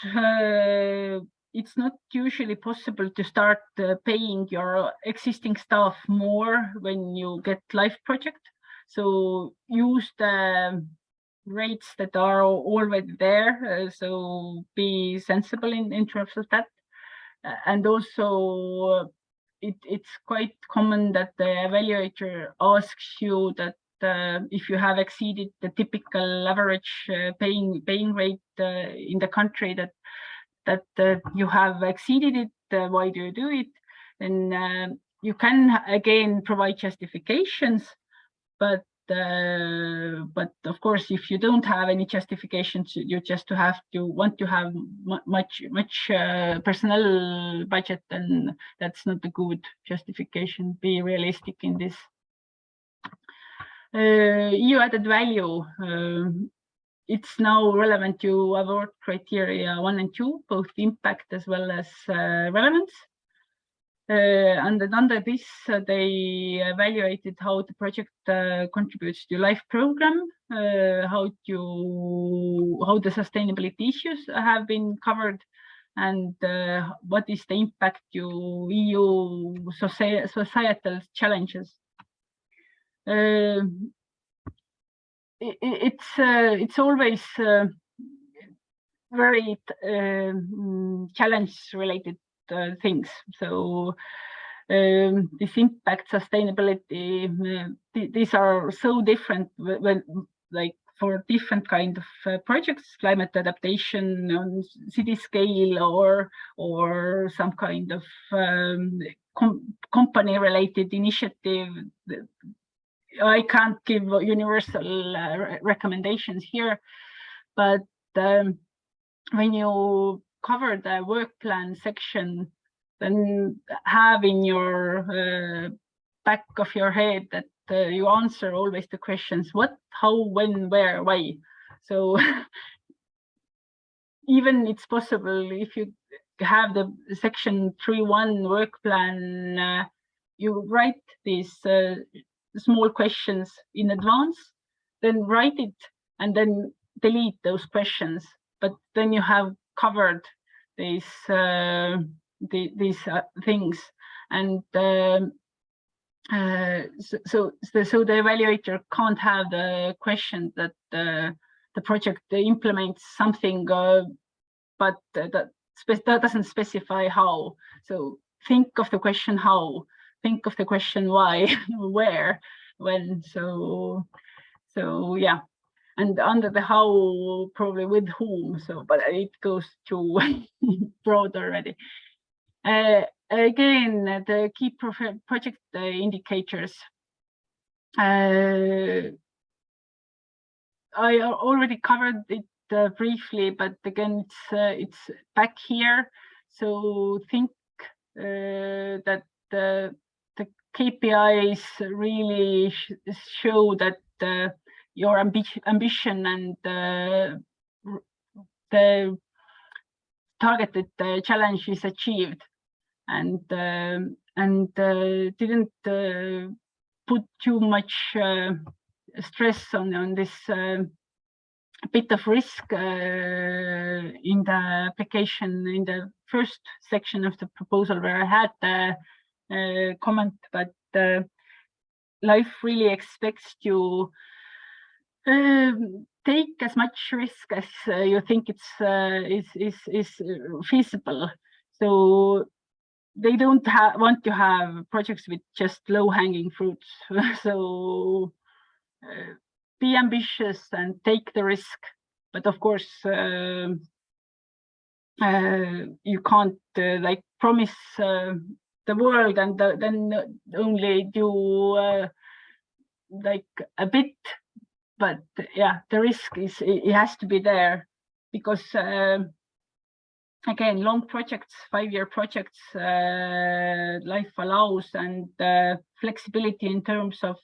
Speaker 2: it's not usually possible to start paying your existing staff more when you get LIFE project. So use the rates that are already there. So be sensible in terms of that. And also, it's quite common that the evaluator asks you that if you have exceeded the typical average paying rate in the country, that you have exceeded it, why do you do it? And you can again provide justifications, but of course, if you don't have any justifications, you just want to have much personnel budget, then that's not a good justification. Be realistic in this. EU added value. It's now relevant to award criteria 1 and 2, both impact as well as relevance. And under this, they evaluated how the project contributes to LIFE program, how the sustainability issues have been covered, and what is the impact to EU societal challenges. It's always very challenge-related things. So this impact, sustainability, these are so different when, like, for different kind of projects, climate adaptation on city scale or some kind of company-related initiative. I can't give universal recommendations here, but when you cover the work plan section, then have in your back of your head that you answer always the questions what, how, when, where, why. So even it's possible if you have the section 3.1 work plan, you write these small questions in advance, then write it and then delete those questions. But then you have covered these things, and so the evaluator can't have the question that the project implements something, but that doesn't specify how. So think of the question how, think of the question why, where, when. So yeah. And under the how, probably with whom. So, but it goes too broad already. Again, the key project indicators. I already covered it briefly, but again, it's back here. So think that the KPIs really show that your ambition and the targeted challenge is achieved, and didn't put too much stress on this bit of risk in the application in the first section of the proposal, where I had the comment, but LIFE really expects you take as much risk as you think is feasible. So they don't want to have projects with just low-hanging fruits. So be ambitious and take the risk, but of course you can't like promise the world and then only do like a bit. But yeah, the risk it has to be there, because again, long projects, 5-year projects, LIFE allows, and flexibility in terms of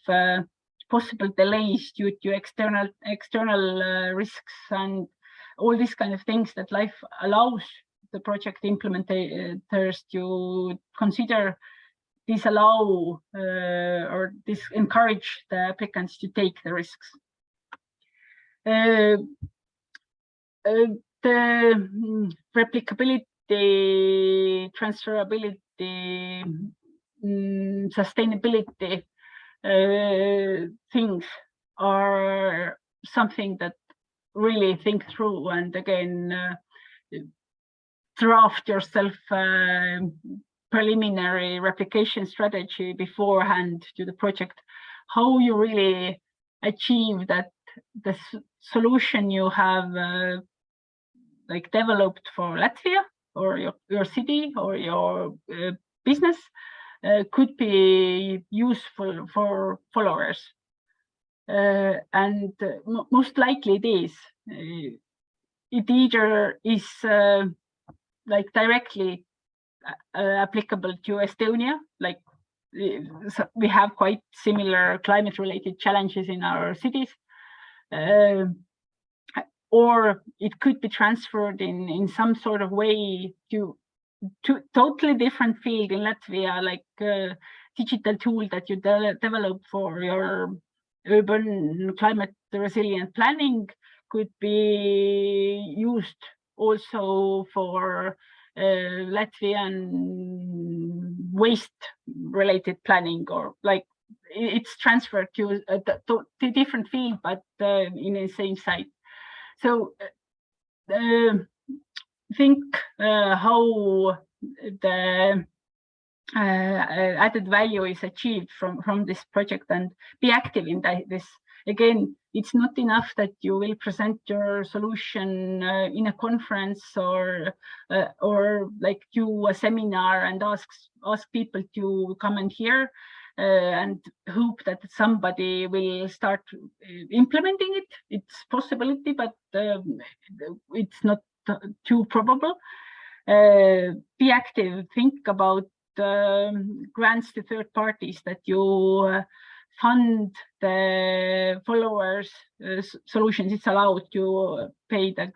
Speaker 2: possible delays due to external risks and all these kind of things that LIFE allows the project implementers to consider. These allow or this encourage the applicants to take the risks. The replicability, transferability, sustainability things are something that really think through, and again draft yourself preliminary replication strategy beforehand to the project, how you really achieve that the solution you have like developed for Latvia or your city or your business could be useful for followers. And most likely it is. It either is like directly applicable to Estonia, like we have quite similar climate-related challenges in our cities. Or it could be transferred in some sort of way to totally different field in Latvia, like a digital tool that you develop for your urban climate resilient planning could be used also for Latvian waste related planning, or like it's transferred to a different field, but in the same site. So think how the added value is achieved from this project, and be active in this. Again, it's not enough that you will present your solution in a conference or like do a seminar and ask people to come and hear and hope that somebody will start implementing it. It's a possibility, but it's not too probable. Be active. Think about grants to third parties, that you fund the followers solutions. It's allowed to pay the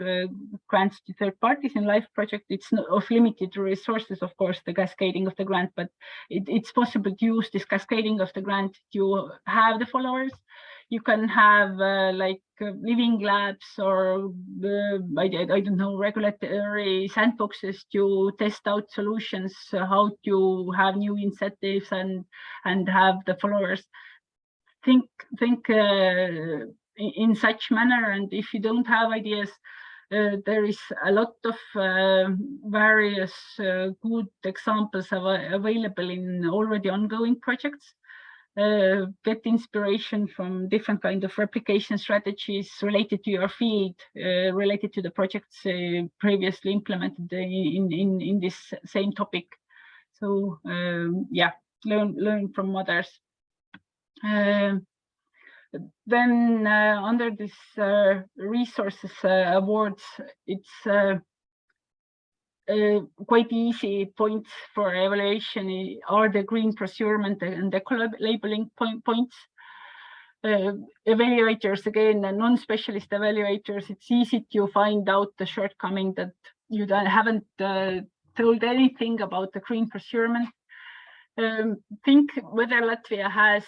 Speaker 2: grants to third parties in LIFE project. It's not of limited resources, of course, the cascading of the grant, but it's possible to use this cascading of the grant to have the followers. You can have like living labs or I don't know, regulatory sandboxes to test out solutions, how to have new incentives and have the followers. Think in such manner, and if you don't have ideas, there is a lot of various good examples available in already ongoing projects. Get inspiration from different kind of replication strategies related to your field, related to the projects previously implemented in this same topic. So yeah, learn from others. Then under this resources awards, it's quite easy points for evaluation are the green procurement and the labeling points. Evaluators, again, non-specialist evaluators, it's easy to find out the shortcoming that you haven't told anything about the green procurement. Think whether Latvia has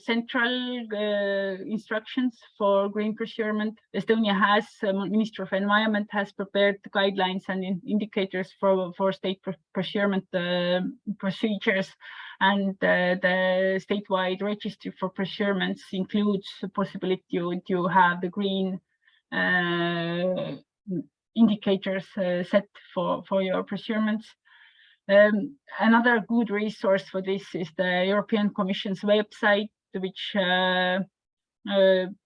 Speaker 2: central instructions for green procurement. Estonia has, Minister of Environment has prepared guidelines and indicators for state procurement procedures, and the statewide registry for procurements includes the possibility to have the green indicators set for your procurements. Another good resource for this is the European Commission's website, which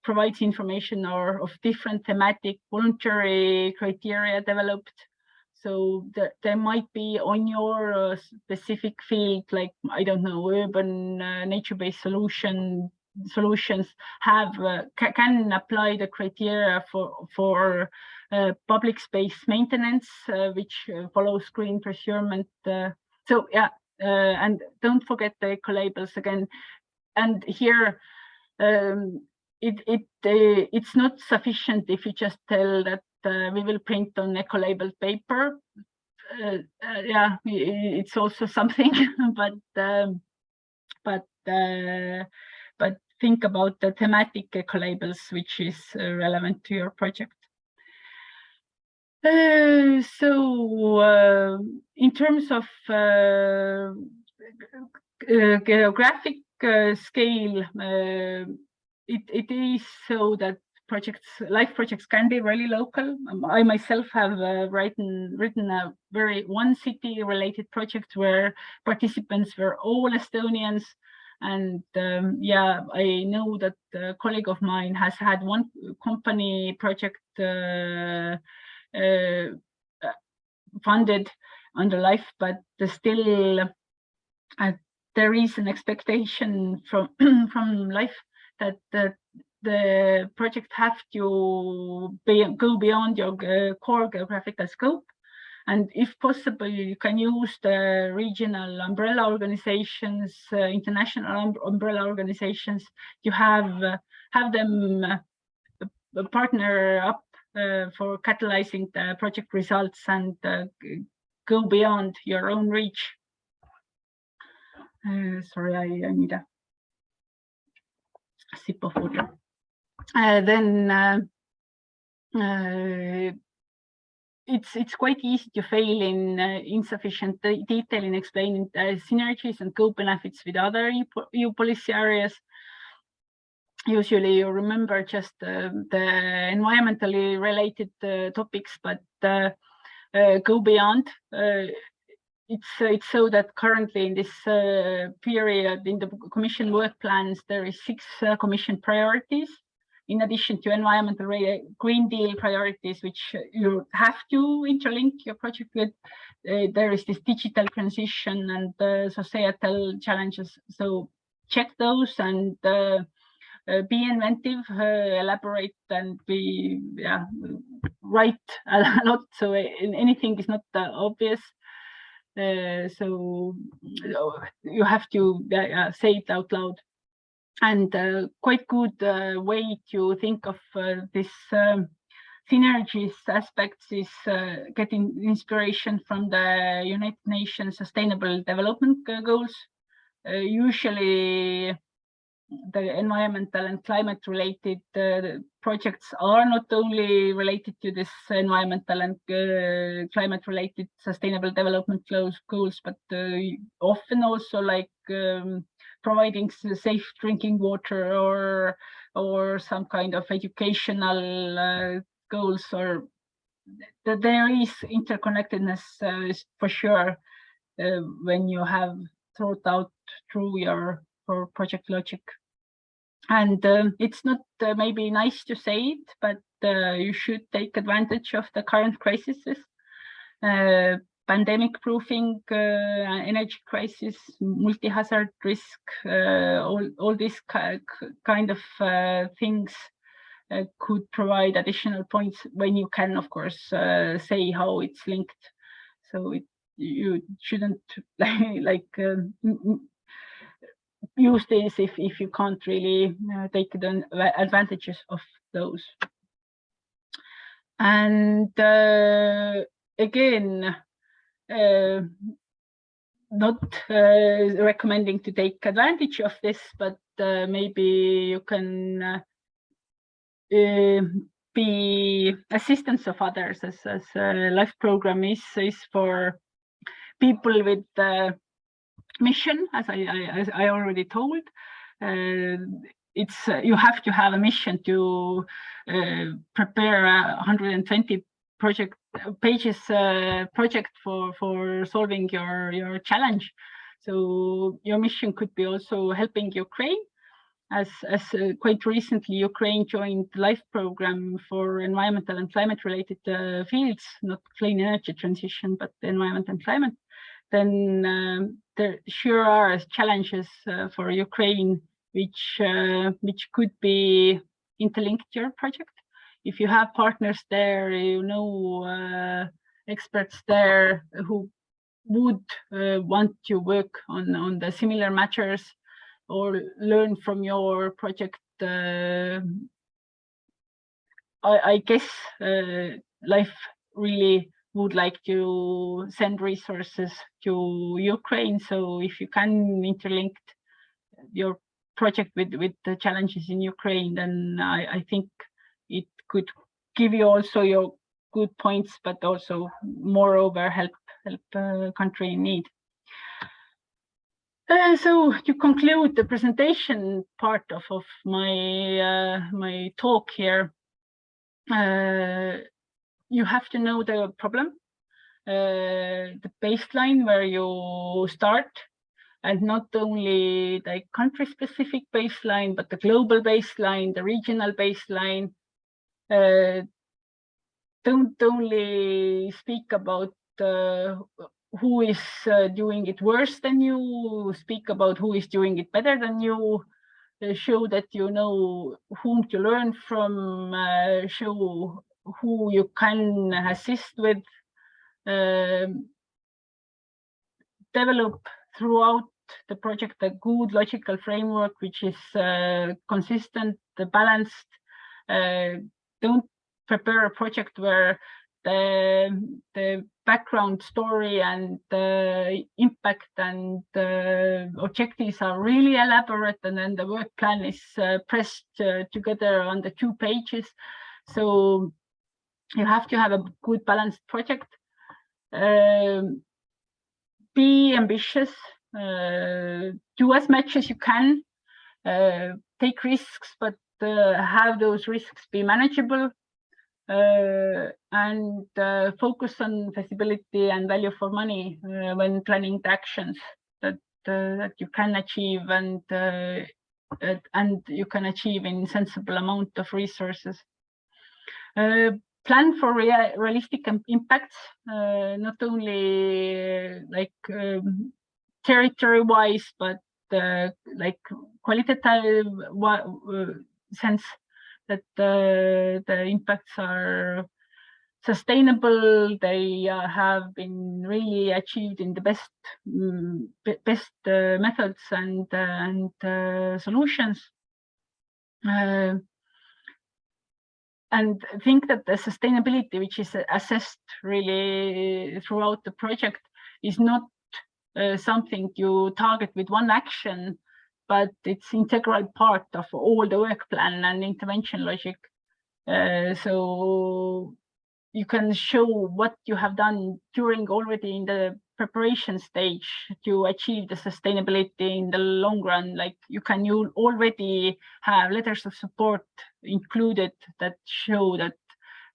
Speaker 2: provides information of different thematic voluntary criteria developed. So there might be on your specific field, like, I don't know, urban nature-based solutions have can apply the criteria for public space maintenance, which follows green procurement. So yeah, and don't forget the eco labels again. And here, it's not sufficient if you just tell that we will print on eco labeled paper. Yeah, it's also something, but think about the thematic eco labels, which is relevant to your project. So in terms of geographic scale, it is so that LIFE projects can be really local. I myself have written a very one city related project where participants were all Estonians. And yeah, I know that a colleague of mine has had one company project funded under LIFE, but still there is an expectation from LIFE that the project have to go beyond your core geographical scope, And if possible, you can use the regional umbrella organizations, international umbrella organizations. You have them partner up for catalyzing the project results and go beyond your own reach. Sorry, I need a sip of water. It's quite easy to fail in insufficient detail in explaining synergies and co-benefits with other EU policy areas. Usually you remember just the environmentally related topics, but go beyond. It's so that currently in this period in the Commission work plans, there is 6 Commission priorities. In addition to environmental Green Deal priorities, which you have to interlink your project with, there is this digital transition and societal challenges. So check those and be inventive, elaborate, and be write a lot. So anything is not obvious. So you have to say it out loud. And quite good way to think of this synergies aspects is getting inspiration from the United Nations Sustainable Development Goals. Usually the environmental and climate related projects are not only related to this environmental and climate related sustainable development goals, but often also like providing safe drinking water or some kind of educational goals, or there is interconnectedness for sure when you have thought out through your project logic. And it's not maybe nice to say it, but you should take advantage of the current crises. Pandemic proofing, energy crisis, multi-hazard risk, all these kind of things could provide additional points when you can, of course, say how it's linked. So you shouldn't use this if you can't really take the advantages of those. And again, not recommending to take advantage of this, but maybe you can be assistance of others, as LIFE program is for people with mission, as I already told. It's you have to have a mission to prepare a 120 pages project for solving your challenge. So your mission could be also helping Ukraine, as quite recently Ukraine joined the LIFE program for environmental and climate related fields, not clean energy transition, but environment and climate. Then there sure are challenges for Ukraine, which could be interlinked to your project. If you have partners there, experts there who would want to work on the similar matters or learn from your project, I guess LIFE really would like to send resources to Ukraine. So if you can interlink your project with the challenges in Ukraine, then I think it could give you also your good points, but also moreover help country in need. So to conclude the presentation part of my my talk here, you have to know the problem, the baseline where you start, and not only the country-specific baseline, but the global baseline, the regional baseline. Don't only speak about who is doing it worse than you, speak about who is doing it better than you, show that you know whom to learn from, show who you can assist with, develop throughout the project a good logical framework which is consistent, balanced. Don't prepare a project where the background story and the impact and the objectives are really elaborate, and then the work plan is pressed together on the 2 pages. So you have to have a good balanced project. Be ambitious, do as much as you can, take risks, but have those risks be manageable, and focus on feasibility and value for money when planning the actions that you can achieve and you can achieve in sensible amount of resources. Plan for realistic impacts, not only like territory-wise, but like qualitative sense that the impacts are sustainable. They have been really achieved in the best methods and solutions. And think that the sustainability, which is assessed really throughout the project, is not something you target with one action, but it's integral part of all the work plan and intervention logic. So you can show what you have done during already in the preparation stage to achieve the sustainability in the long run. Like you already have letters of support included that show that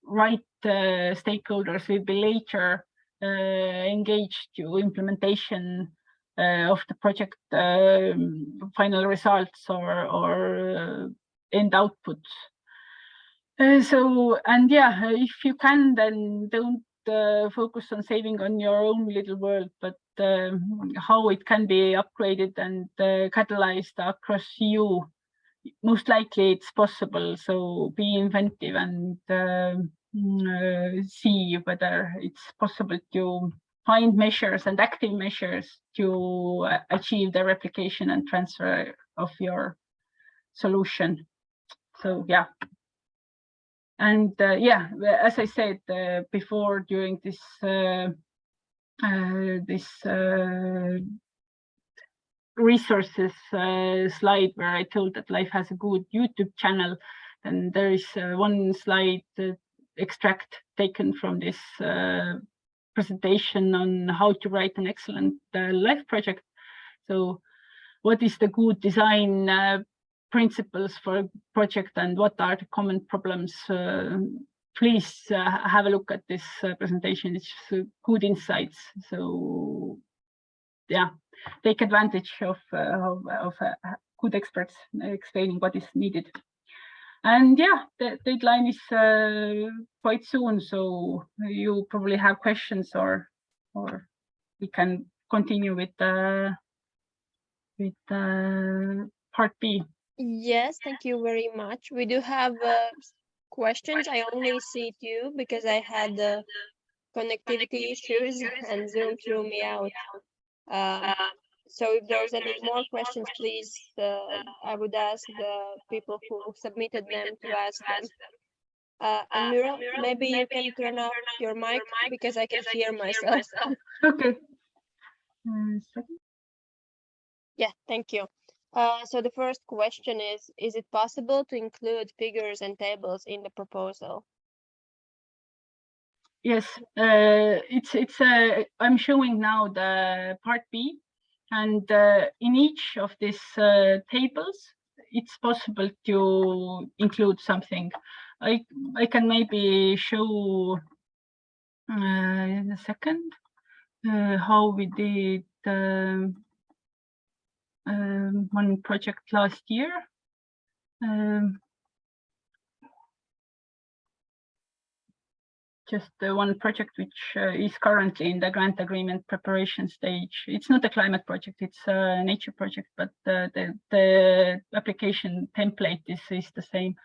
Speaker 2: right stakeholders will be later engaged to implementation of the project final results or end outputs. And yeah, if you can, then don't focus on saving on your own little world, but how it can be upgraded and catalyzed across EU. Most likely it's possible, so be inventive and see whether it's possible to find measures and active measures to achieve the replication and transfer of your solution. So yeah. And yeah, as I said before, during this resources slide where I told that LIFE has a good YouTube channel, and there is one slide extract taken from this presentation on how to write an excellent LIFE project. So what is the good design principles for a project and what are the common problems? Please have a look at this presentation. It's good insights. So yeah, take advantage of good experts explaining what is needed. And yeah, the deadline is quite soon, so you probably have questions, or we can continue with part B.
Speaker 1: Yes, thank you very much. We do have questions. I only see 2 because I had connectivity issues and Zoom threw me out. So if there's any more questions, please, I would ask the people who submitted them to ask them. And Mira, maybe you can turn off your mic because I can hear myself.
Speaker 2: Okay.
Speaker 1: Yeah, thank you. So the first question is it possible to include figures and tables in the proposal?
Speaker 2: Yes, I'm showing now the part B, and in each of these tables, it's possible to include something. I can maybe show in a second how we did one project last year. Just one project which is currently in the grant agreement preparation stage. It's not a climate project, it's a nature project, but the application template is the same.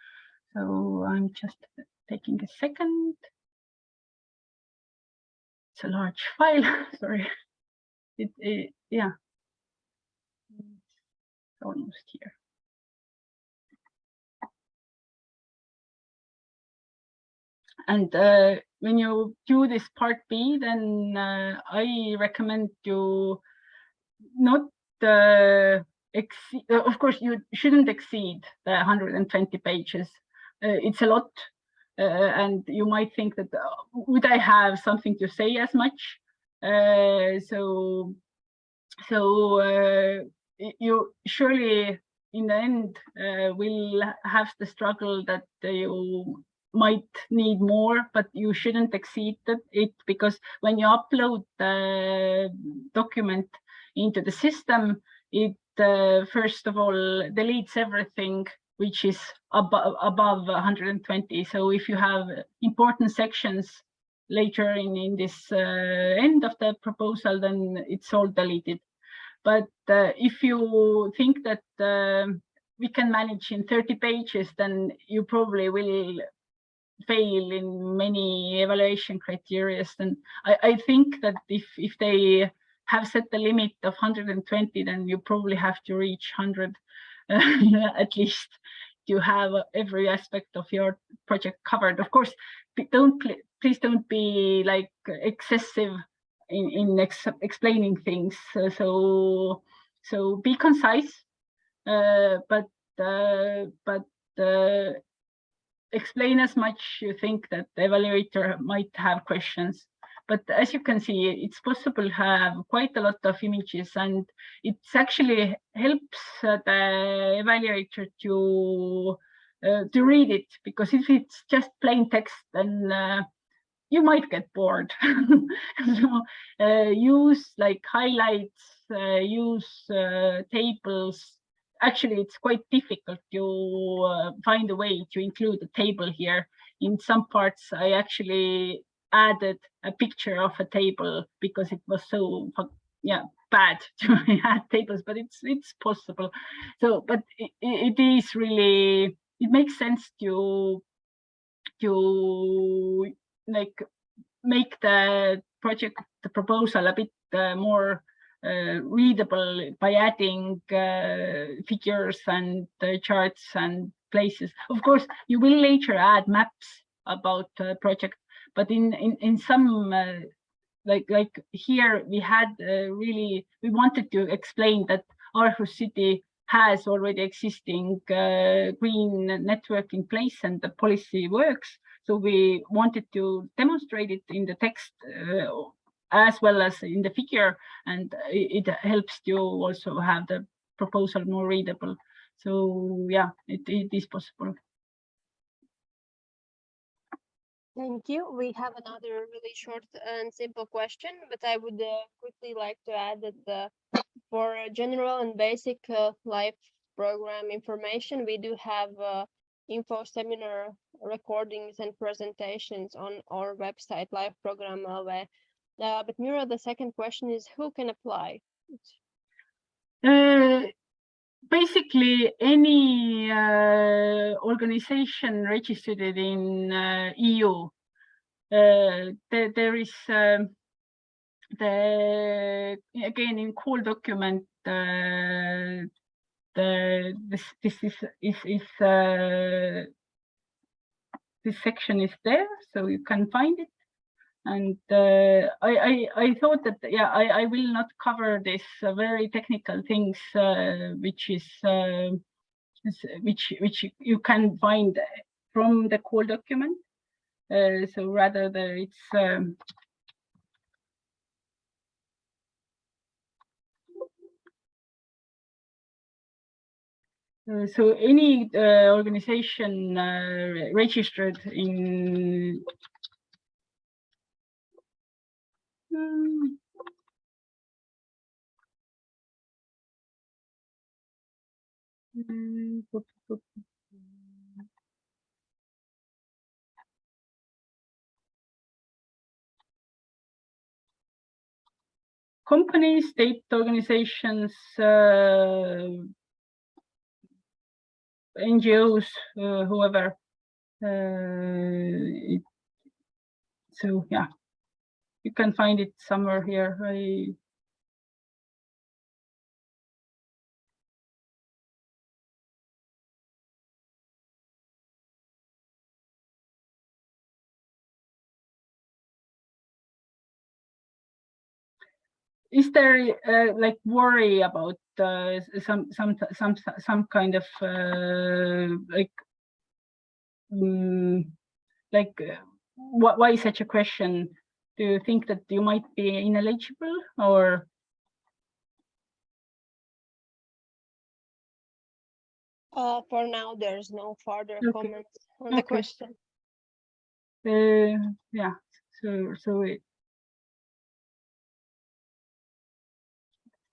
Speaker 2: So I'm just taking a second. it's a large file. Sorry. Yeah. It's almost here. And when you do this part B, then I recommend you not exceed. Of course, you shouldn't exceed the 120 pages. It's a lot, and you might think that would I have something to say as much? So you surely in the end will have the struggle that you might need more, but you shouldn't exceed it, because when you upload the document into the system, it first of all deletes everything which is above 120. So if you have important sections later in this end of the proposal, then it's all deleted. But if you think that we can manage in 30 pages, then you probably will fail in many evaluation criteria. And I think that if they have set the limit of 120, then you probably have to reach 100 at least to have every aspect of your project covered. Of course, please don't be like excessive in explaining things. So be concise, but explain as much you think that the evaluator might have questions. But as you can see, it's possible to have quite a lot of images, and it actually helps the evaluator to read it, because if it's just plain text, then you might get bored. So, use like highlights, use tables. Actually, it's quite difficult to find a way to include a table here. In some parts, I actually added a picture of a table because it was so bad to add tables, but it's possible. So, but it is really, it makes sense to like make the proposal a bit more readable by adding figures and charts and places. Of course, you will later add maps about the project, but in some like here we had we wanted to explain that Aarhus City has already existing green network in place and the policy works. So we wanted to demonstrate it in the text as well as in the figure, and it helps you also have the proposal more readable. So yeah, it is possible.
Speaker 1: Thank you. We have another really short and simple question, but I would quickly like to add that for general and basic LIFE program information, we do have info seminar recordings and presentations on our website, LIFE Programmā. But Mira, the second question is, who can apply?
Speaker 2: Basically, any organization registered in EU. There is again in call document. This section is there, so you can find it. And I thought that I will not cover this very technical things, which you can find from the call document. So rather it's so any organization registered in companies, state organizations, NGOs, whoever. So yeah. you can find it somewhere here. Is there like worry about some kind of why such a question? Do you think that you might be ineligible, or?
Speaker 1: For now, there's no further comments on the question.
Speaker 2: Yeah. So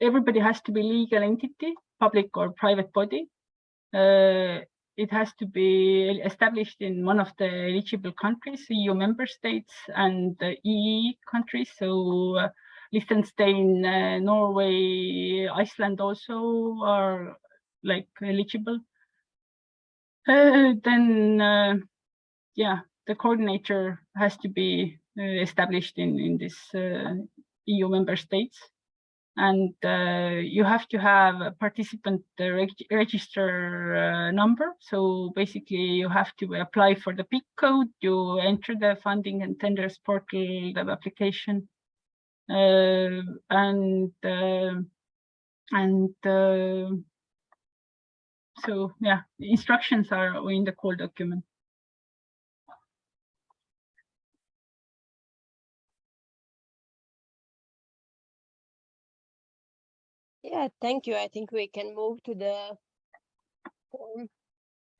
Speaker 2: everybody has to be legal entity, public or private body. It has to be established in one of the eligible countries, EU member states and the EE countries. So Liechtenstein, Norway, Iceland also are like eligible. Then, yeah, the coordinator has to be established in this EU member states. And you have to have a participant register number. So basically, you have to apply for the PIC code. You enter the funding and tenders portal, the application, so yeah, the instructions are in the call document.
Speaker 1: Yeah, thank you. I think we can move to the form,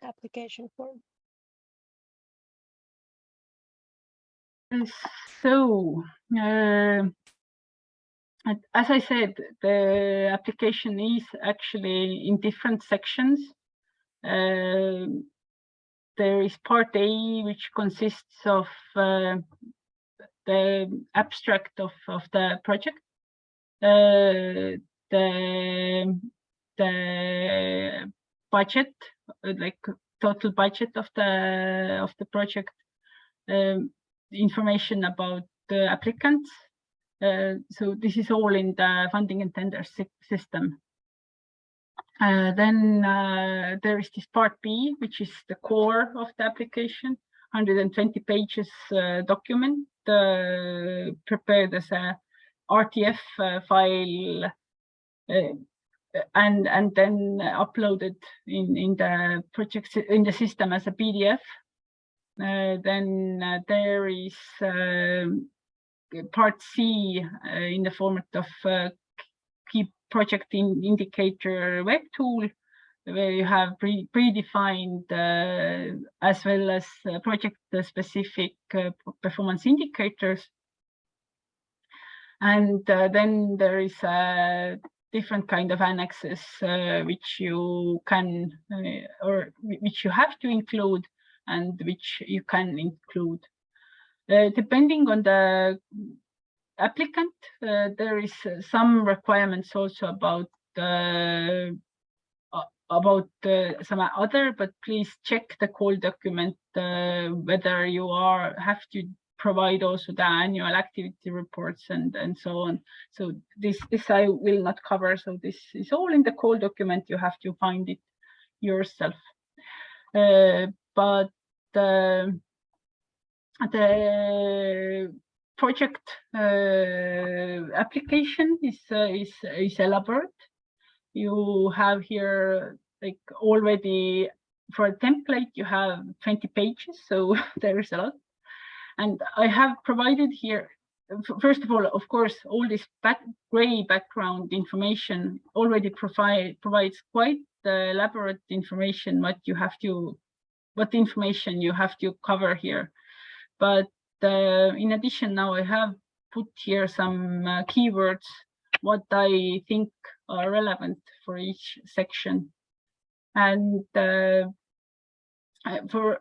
Speaker 1: application form.
Speaker 2: So, as I said, the application is actually in different sections. There is part A, which consists of the abstract of the project, the budget, like total budget of the project, information about the applicants. So this is all in the funding and tender system. Then there is this part B, which is the core of the application, 120 pages document prepared as a RTF file and then uploaded in the project in the system as a PDF. Then there is part C in the format of key project indicator web tool, where you have predefined as well as project specific performance indicators. And then there is different kind of annexes which you can or which you have to include and which you can include. Depending on the applicant, there is some requirements also about some other, but please check the call document whether you have to provide also the annual activity reports and so on. So this I will not cover. So this is all in the call document. You have to find it yourself. But the project application is elaborate. You have here like already for a template you have 20 pages, so there's a lot. And I have provided here, first of all, of course, all this gray background information already provides quite elaborate information what information you have to cover here. But in addition, now I have put here some keywords what I think are relevant for each section. And for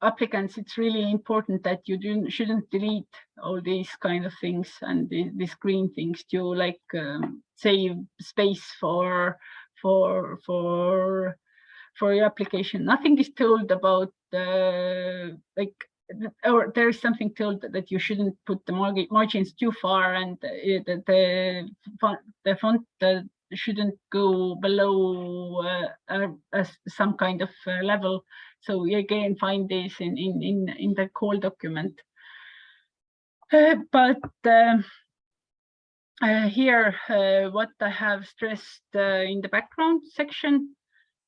Speaker 2: applicants, it's really important that you shouldn't delete all these kind of things and these green things to like save space for your application. Nothing is told about like or there is something told that you shouldn't put the margins too far, and the font shouldn't go below some kind of level. So you again find this in the call document. But here, what I have stressed in the background section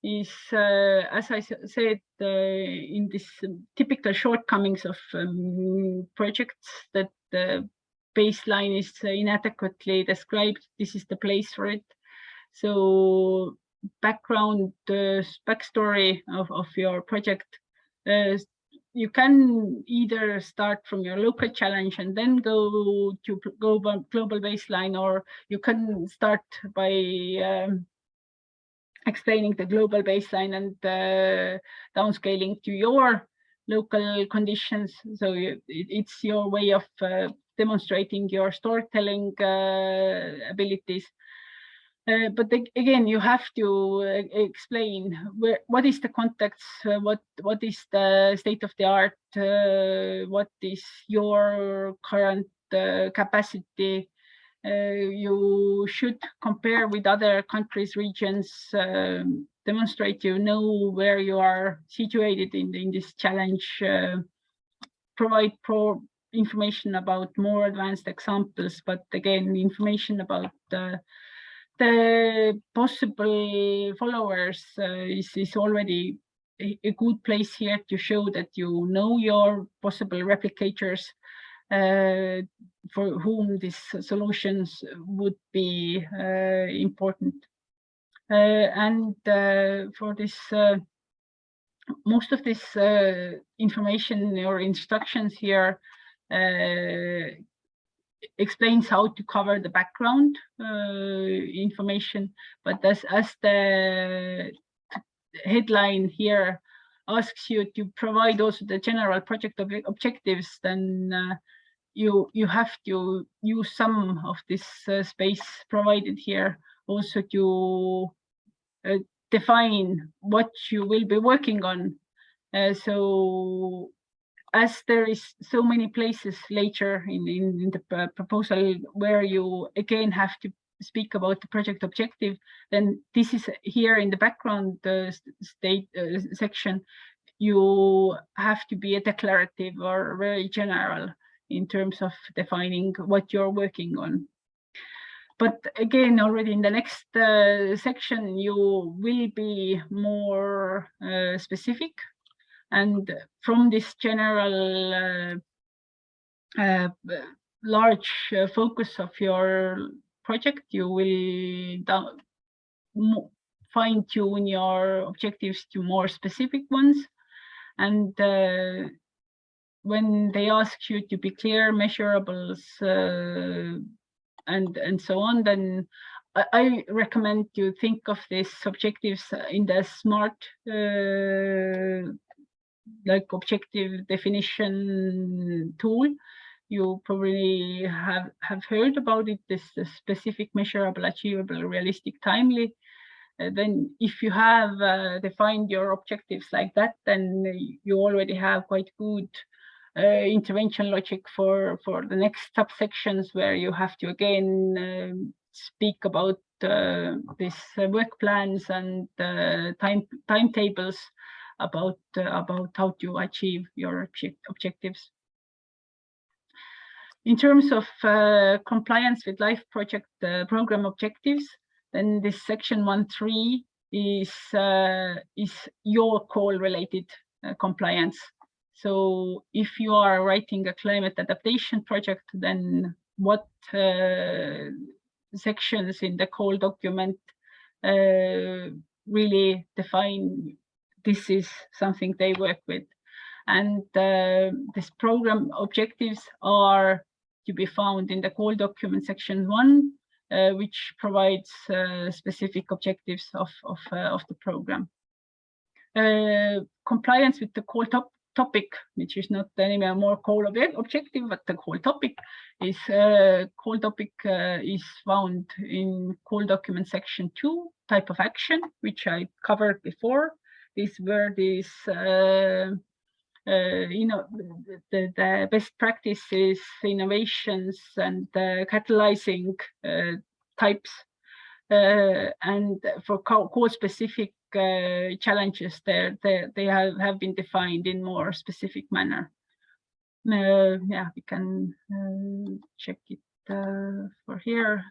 Speaker 2: is, as I said, in this typical shortcomings of projects, that the baseline is inadequately described. This is the place for it. So background, backstory of your project. You can either start from your local challenge and then go to global baseline, or you can start by explaining the global baseline and downscaling to your local conditions. So it's your way of demonstrating your storytelling abilities. But again, you have to explain what is the context, what is the state of the art, what is your current capacity. You should compare with other countries, regions, demonstrate you know where you are situated in this challenge, provide information about more advanced examples, but again, information about the possible followers is already a good place here to show that you know your possible replicators, for whom these solutions would be important. And for this, most of this information or instructions here explains how to cover the background information, but as the headline here asks you to provide also the general project objectives, then you have to use some of this space provided here also to define what you will be working on. So as there is so many places later in the proposal where you again have to speak about the project objective, then this is here in the background section. You have to be a declarative or very general in terms of defining what you're working on. But again, already in the next section, you will be more specific. And from this general large focus of your project, you will fine-tune your objectives to more specific ones. And when they ask you to be clear, measurables, and so on, then I recommend you think of these objectives in the SMART like objective definition tool. You probably have heard about it, this specific, measurable, achievable, realistic, timely. Then if you have defined your objectives like that, then you already have quite good intervention logic for the next subsections, where you have to again speak about these work plans and timetables about how to achieve your objectives. In terms of compliance with LIFE project program objectives, then this section 1.3 is your call related compliance. So if you are writing a climate adaptation project, then what sections in the call document really define this is something they work with. And this program objectives are to be found in the call document section 1, which provides specific objectives of the program. Compliance with the call topic, which is not anymore more call objective, but the call topic is is found in call document section 2, type of action, which I covered before. These were these the best practices, innovations, and catalyzing types. And for cause-specific challenges, they have been defined in more specific manner. Yeah, we can check it for here.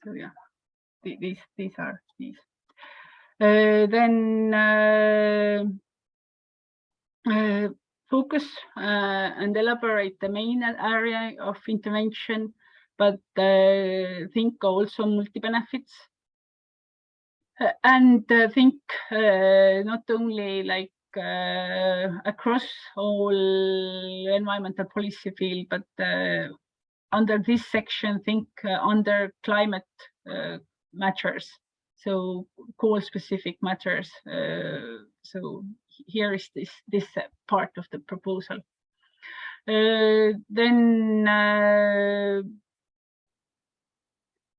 Speaker 2: So yeah, these are these. Then focus and elaborate the main area of intervention, but think also multi-benefits. And think not only like across all environmental policy field, but under this section, think under climate matters, so cause-specific matters. So here is this part of the proposal. Then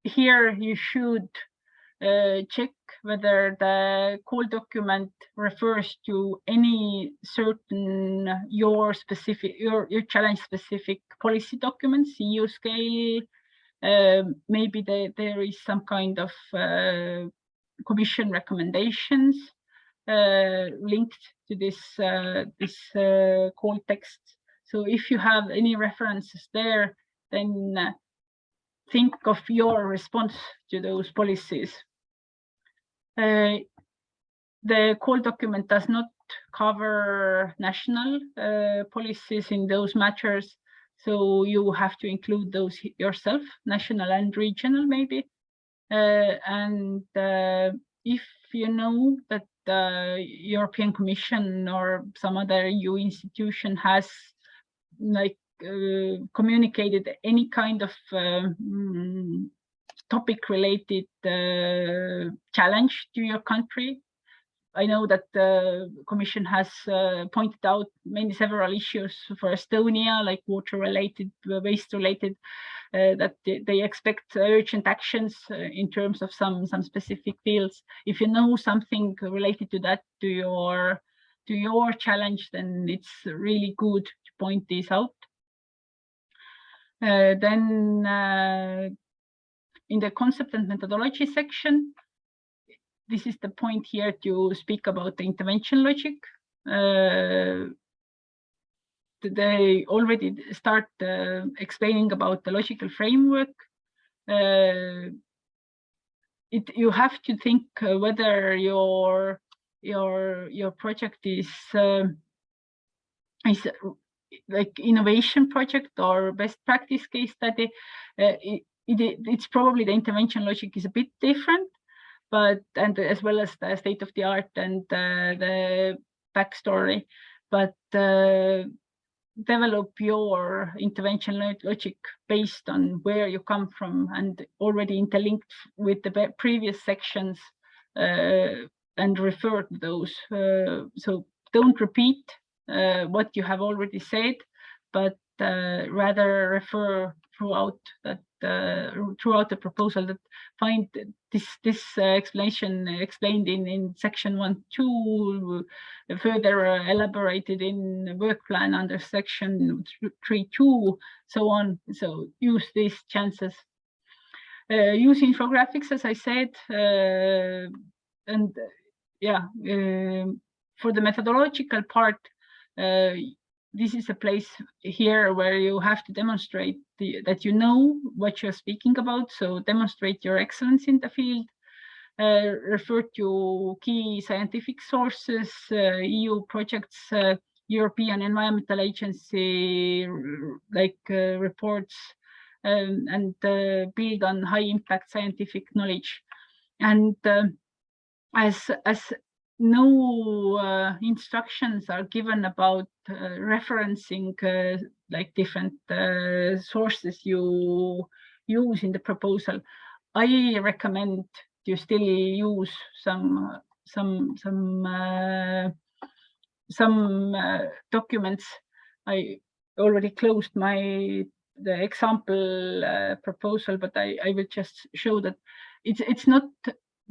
Speaker 2: here you should check whether the call document refers to any certain your challenge specific policy documents, EU scale. Maybe there is some kind of Commission recommendations linked to this call text. So if you have any references there, then think of your response to those policies. The call document does not cover national policies in those matters, so you have to include those yourself, national and regional maybe. And if you know that the European Commission or some other EU institution has like communicated any kind of topic related challenge to your country. I know that the Commission has pointed out several issues for Estonia, like water related, waste related, that they expect urgent actions in terms of some specific fields. If you know something related to that, to your challenge, then it's really good to point this out. Then in the concept and methodology section, this is the point here to speak about the intervention logic. They already start explaining about the logical framework. You have to think whether your project is like innovation project or best practice case study. It's probably the intervention logic is a bit different, and as well as the state of the art and the backstory, but develop your intervention logic based on where you come from and already interlinked with the previous sections and refer to those. So don't repeat what you have already said, but rather refer throughout the proposal, that find this explanation explained in section 1.2, further elaborated in work plan under section 3.2, so on. So use these chances. Use infographics, as I said, and yeah, for the methodological part, this is a place here where you have to demonstrate that you know what you're speaking about. So demonstrate your excellence in the field, refer to key scientific sources, EU projects, European Environmental Agency reports, and build on high impact scientific knowledge. And as no instructions are given about referencing like different sources you use in the proposal, I recommend you still use some documents. I already closed my example proposal, but I will just show that it's not.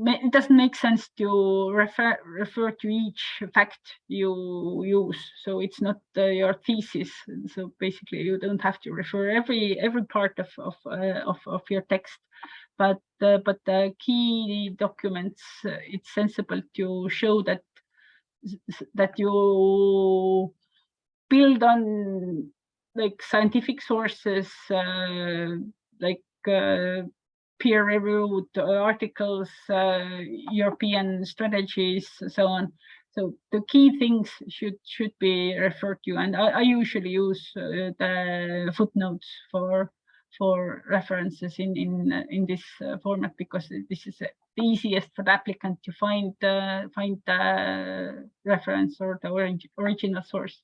Speaker 2: It doesn't make sense to refer to each fact you use. So it's not your thesis. So basically, you don't have to refer every part of your text. But the key documents, it's sensible to show that you build on like scientific sources, like peer-reviewed articles, European strategies, so on. So the key things should be referred to, and I usually use the footnotes for references in this format, because this is the easiest for the applicant to find the reference or the original source.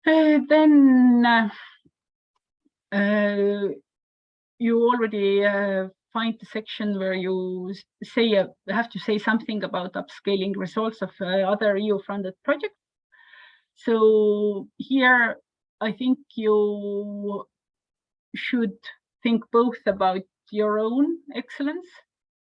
Speaker 2: Then you already find the section where you have to say something about upscaling results of other EU-funded projects. So here, I think you should think both about your own excellence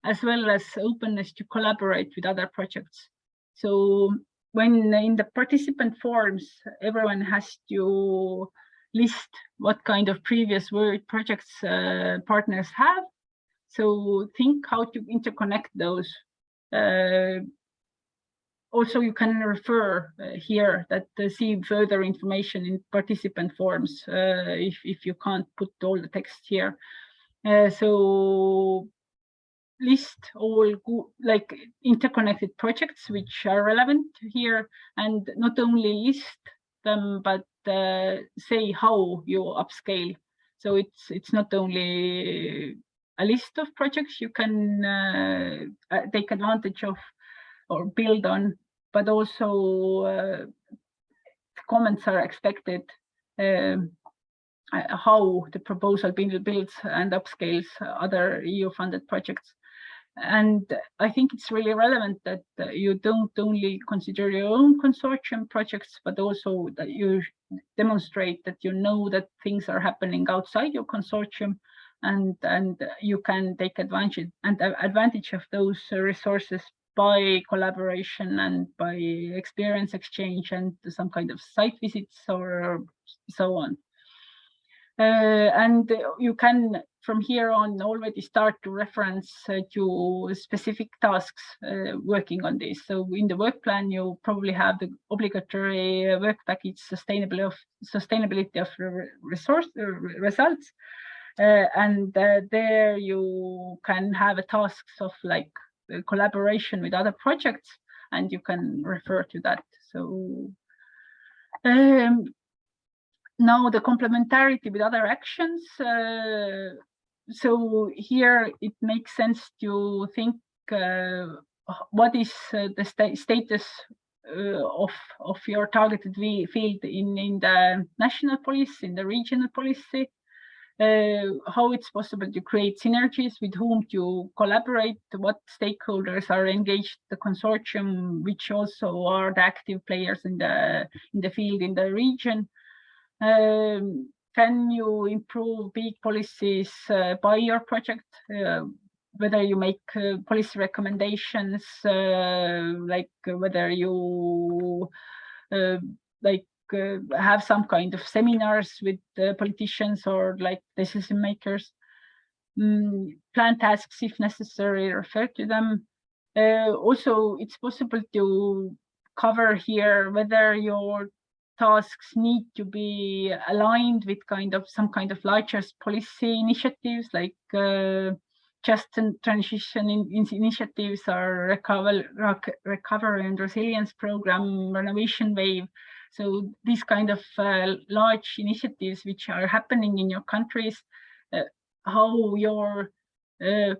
Speaker 2: as well as openness to collaborate with other projects. So when in the participant forms, everyone has to list what kind of previous work projects partners have. So think how to interconnect those. Also, you can refer here that see further information in participant forms if you can't put all the text here. So list all like interconnected projects which are relevant here, and not only list them, but say how you upscale. So it's not only a list of projects you can take advantage of or build on, but also comments are expected how the proposal builds and upscales other EU-funded projects. And I think it's really relevant that you don't only consider your own consortium projects, but also that you demonstrate that you know that things are happening outside your consortium, and you can take advantage of those resources by collaboration and by experience exchange and some kind of site visits or so on. And you can, from here on, already start to reference to specific tasks working on this. So in the work plan, you probably have the obligatory work package sustainability of results. And there you can have a tasks of like collaboration with other projects, and you can refer to that. So now the complementarity with other actions. So here it makes sense to think what is the status of your targeted field in the national policy, in the regional policy, how it's possible to create synergies, with whom to collaborate, what stakeholders are engaged, the consortium, which also are the active players in the field in the region. Can you improve big policies by your project? Whether you make policy recommendations, like whether you have some kind of seminars with politicians or like decision makers. Plan tasks if necessary, refer to them. Also, it's possible to cover here whether your tasks need to be aligned with some kind of larger policy initiatives, like just transition initiatives or recovery and resilience program, renovation wave. So these kind of large initiatives which are happening in your countries, how your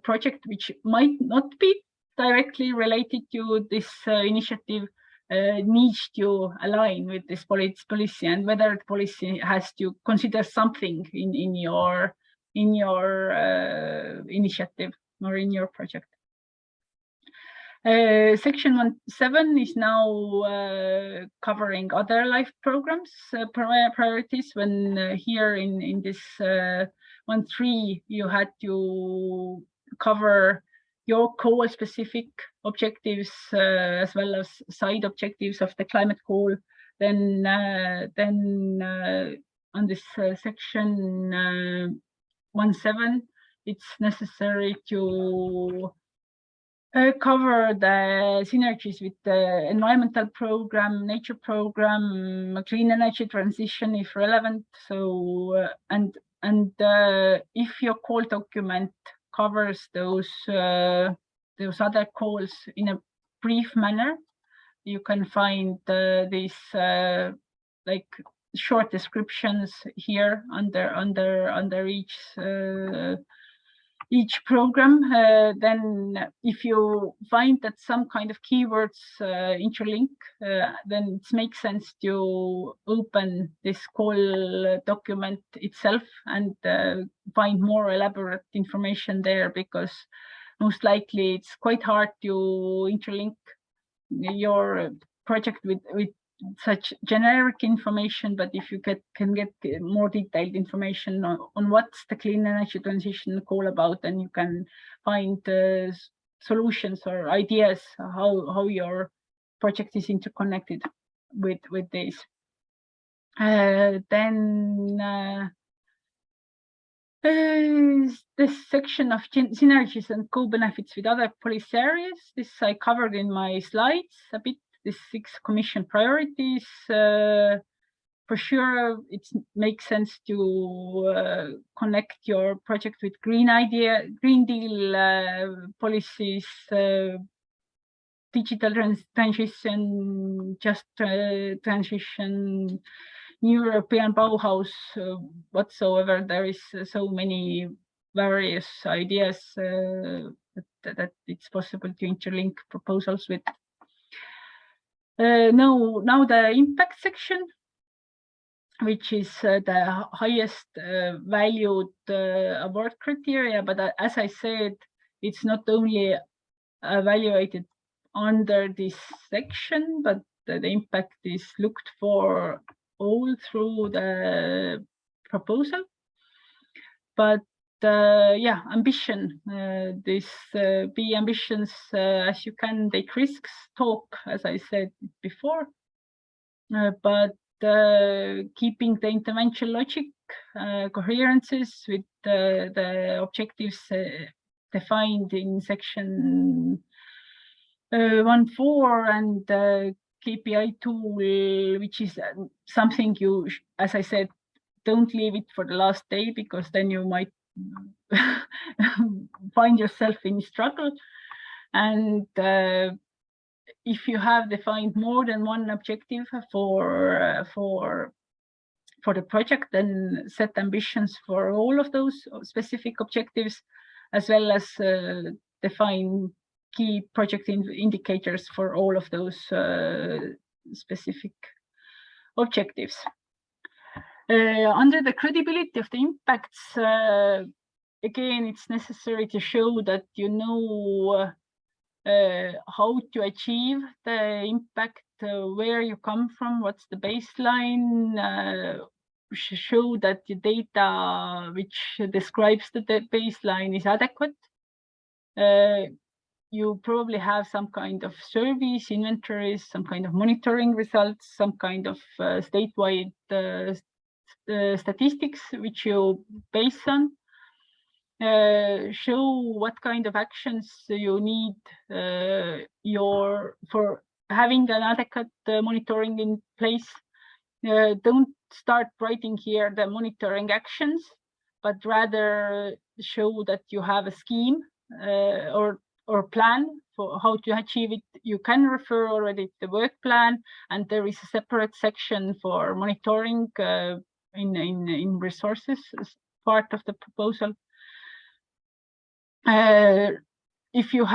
Speaker 2: project, which might not be directly related to this initiative, needs to align with this policy, and whether the policy has to consider something in your initiative or in your project. Section 1.7 is now covering other LIFE programs priorities, when here in this 1.3 you had to cover your core specific objectives as well as side objectives of the climate goal. Then on this section 1.7, it's necessary to cover the synergies with the environmental program, nature program, clean energy transition if relevant. So and if your call document covers those other calls in a brief manner, you can find these like short descriptions here under each program. Then if you find that some kind of keywords interlink, then it makes sense to open this call document itself and find more elaborate information there, because most likely it's quite hard to interlink your project with such generic information. But if you can get more detailed information on what's the clean energy transition call about, then you can find solutions or ideas how your project is interconnected with this. This section of synergies and co-benefits with other policy areas, this I covered in my slides a bit. These 6 Commission priorities. For sure, it makes sense to connect your project with Green Deal policies, digital transition, just transition, New European Bauhaus, whatsoever. There is so many various ideas that it's possible to interlink proposals with. Now the impact section, which is the highest valued award criteria. But as I said, it's not only evaluated under this section, but the impact is looked for all through the proposal. But yeah, ambition, be ambitious as you can, take risks, talk, as I said before, but keeping the intervention logic, coherences with the objectives defined in section 1.4, and KPI tool, which is something you, as I said, don't leave it for the last day, because then you might find yourself in struggle. And if you have defined more than one objective for the project, then set ambitions for all of those specific objectives, as well as define key project indicators for all of those specific objectives. Under the credibility of the impacts, again, it's necessary to show that you know how to achieve the impact, where you come from, what's the baseline, show that the data which describes the baseline is adequate. You probably have some kind of surveys, inventories, some kind of monitoring results, some kind of statewide statistics which you base on. Show what kind of actions you need for having an adequate monitoring in place. Don't start writing here the monitoring actions, but rather show that you have a scheme or plan for how to achieve it. You can refer already to the work plan, and there is a separate section for monitoring in resources as part of the proposal. If you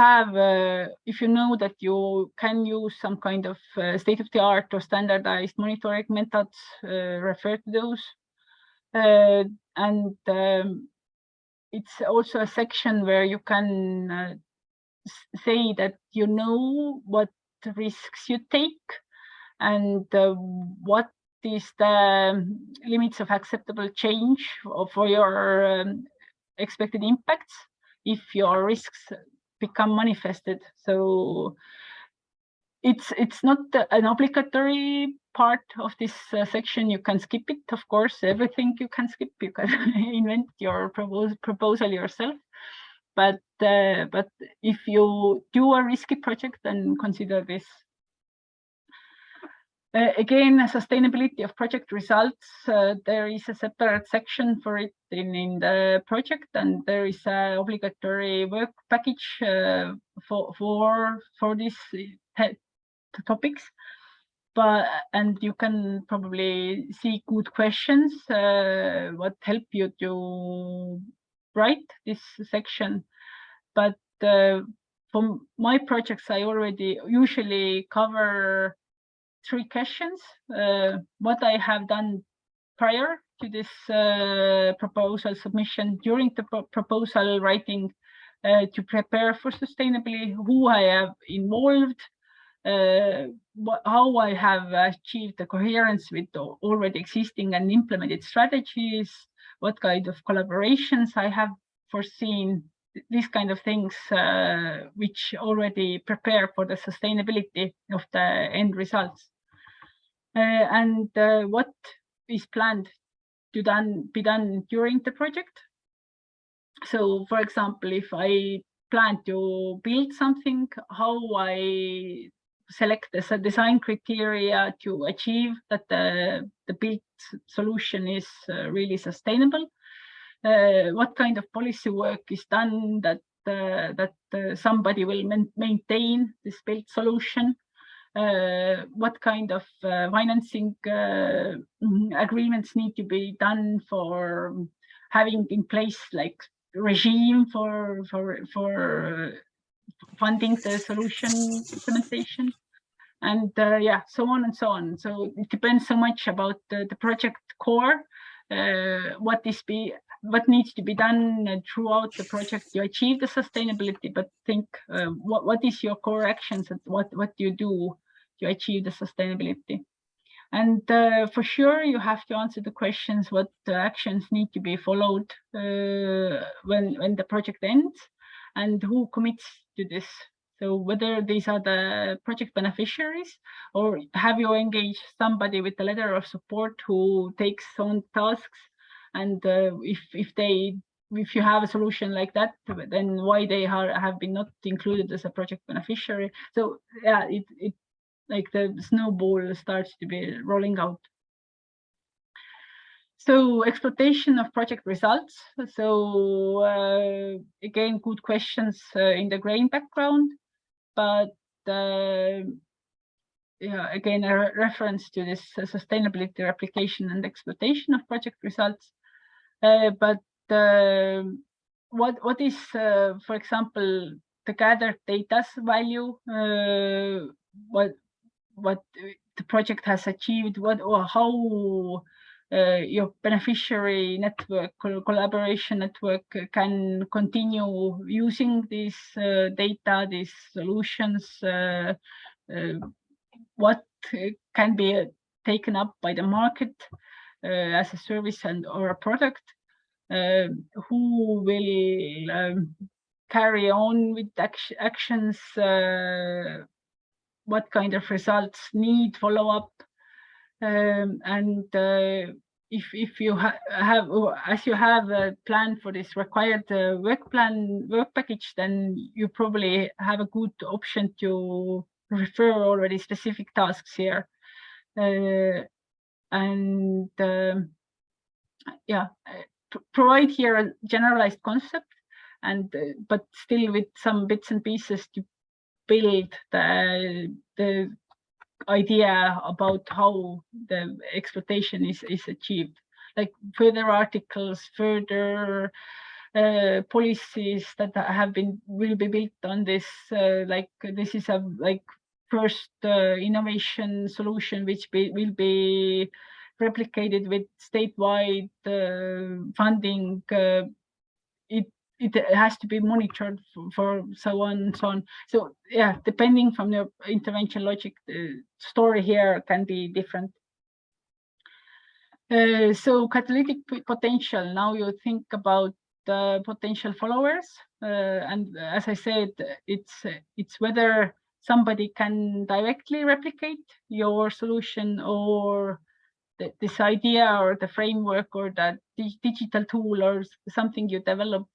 Speaker 2: know that you can use some kind of state-of-the-art or standardized monitoring methods, refer to those. And it's also a section where you can say that you know what risks you take and what is the limits of acceptable change for your expected impacts if your risks become manifested. So it's not an obligatory part of this section. You can skip it, of course. Everything you can skip. You can invent your proposal yourself. But if you do a risky project, then consider this. Again, sustainability of project results. There is a separate section for it in the project, and there is an obligatory work package for these topics. And you can probably see good questions what help you to write this section. But for my projects, I already usually cover 3 questions. What I have done prior to this proposal submission, during the proposal writing, to prepare for sustainability, who I have involved, how I have achieved the coherence with already existing and implemented strategies, what kind of collaborations I have foreseen, these kind of things which already prepare for the sustainability of the end results. And what is planned to be done during the project. So, for example, if I plan to build something, how I select the design criteria to achieve that the built solution is really sustainable. What kind of policy work is done that somebody will maintain this built solution? What kind of financing agreements need to be done for having in place like regime for funding the solution implementation, and yeah, so on and so on. So it depends so much about the project core, what needs to be done throughout the project to achieve the sustainability. But think what is your core actions and what do you do to achieve the sustainability? And for sure, you have to answer the questions what actions need to be followed when the project ends, and who commits to this. So whether these are the project beneficiaries, or have you engaged somebody with a letter of support who takes on tasks, and if you have a solution like that, then why they have been not included as a project beneficiary. So yeah, it like the snowball starts to be rolling out. So exploitation of project results. So again, good questions in the grain background, but yeah, again, a reference to this sustainability replication and exploitation of project results. But what is, for example, the gathered data's value? What the project has achieved? How your beneficiary network, collaboration network, can continue using this data, these solutions? What can be taken up by the market as a service or a product? Who will carry on with actions? What kind of results need follow-up? And if you as you have a plan for this required work package, then you probably have a good option to refer already specific tasks here. And yeah, provide here a generalized concept, and but still with some bits and pieces to build the idea about how the exploitation is achieved, like further articles, further policies that will be built on this. Like this is a first innovation solution which will be replicated with statewide funding. it has to be monitored for so on and so on. So yeah, depending from the intervention logic, the story here can be different. So catalytic potential, now you think about the potential followers. And as I said, it's whether somebody can directly replicate your solution, or this idea or the framework or that digital tool or something you develop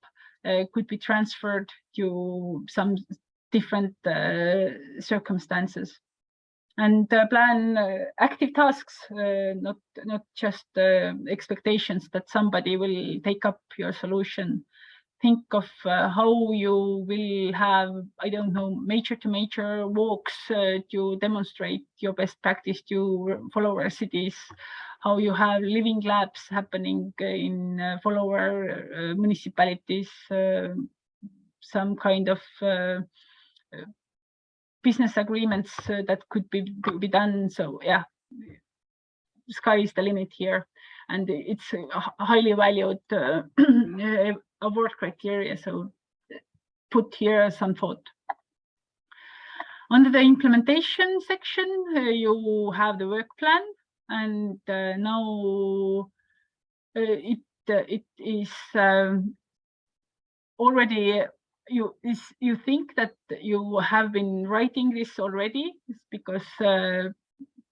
Speaker 2: could be transferred to some different circumstances. And plan active tasks, not just expectations that somebody will take up your solution. Think of how you will have, I don't know, major to major walks to demonstrate your best practice to follower cities, how you have living labs happening in follower municipalities, some kind of business agreements that could be done. So yeah, sky is the limit here, and it's a highly valued award criteria. So put here some thought. Under the implementation section, you have the work plan, and now it is already. You think that you have been writing this already, because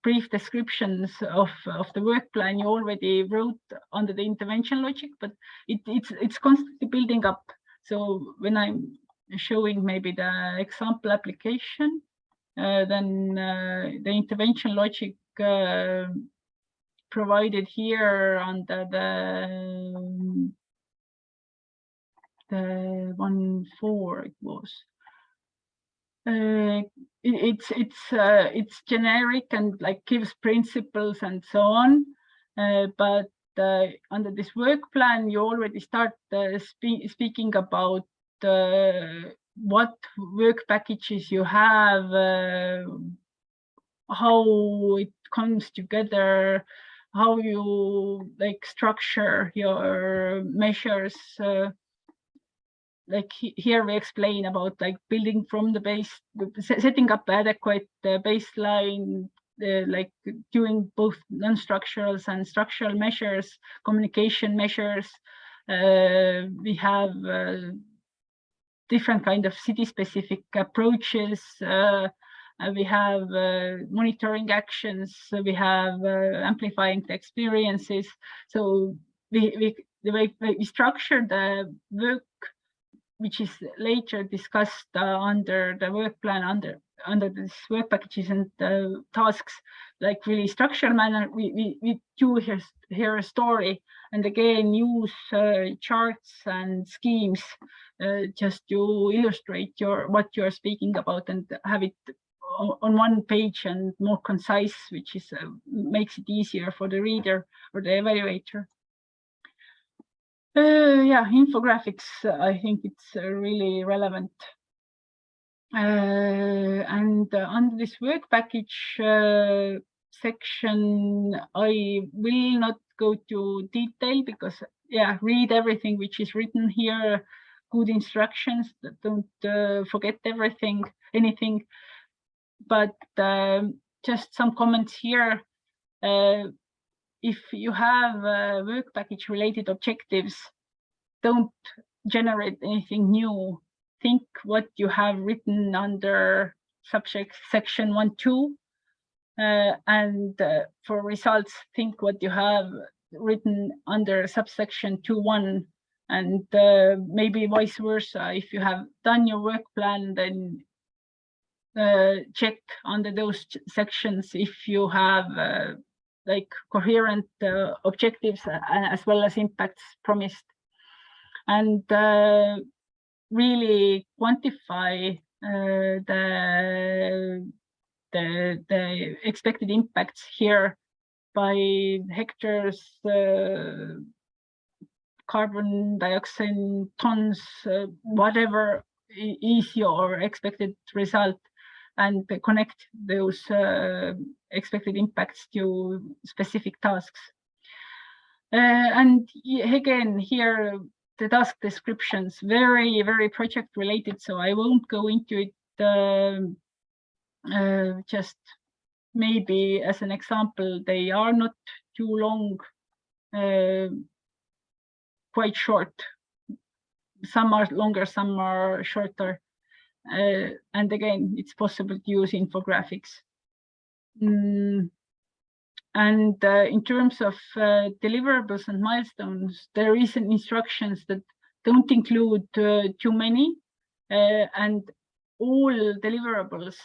Speaker 2: brief descriptions of the work plan you already wrote under the intervention logic, but it's constantly building up. So when I'm showing maybe the example application, then the intervention logic provided here under the 1.4 it was. It's generic and like gives principles and so on, but under this work plan you already start speaking about what work packages you have, how it comes together, how you like structure your measures. Like here we explain about like building from the base, setting up adequate baseline, like doing both non-structurals and structural measures, communication measures. We have different kind of city-specific approaches. We have monitoring actions. We have amplifying the experiences. So the way we structure the work, which is later discussed under the work plan, under this work packages and tasks, like really structured manner. We do here a story, and again use charts and schemes just to illustrate what you're speaking about, and have it on one page and more concise, which is makes it easier for the reader or the evaluator. Yeah, infographics, I think it's really relevant. And under this work package section, I will not go to detail, because yeah, read everything which is written here, good instructions, don't forget anything. But just some comments here. If you have work package related objectives, don't generate anything new. Think what you have written under subject section 1.2, and for results, think what you have written under subsection 2.1, and maybe vice versa. If you have done your work plan, then check under those sections if you have like coherent objectives as well as impacts promised, and really quantify the expected impacts here by hectares, carbon dioxide tons, whatever is your expected result, and connect those expected impacts to specific tasks. And again, here the task descriptions, very, very project related, so I won't go into it. Just maybe as an example, they are not too long, quite short. Some are longer, some are shorter. And again, it's possible to use infographics. And in terms of deliverables and milestones, there is instructions that don't include too many, and all deliverables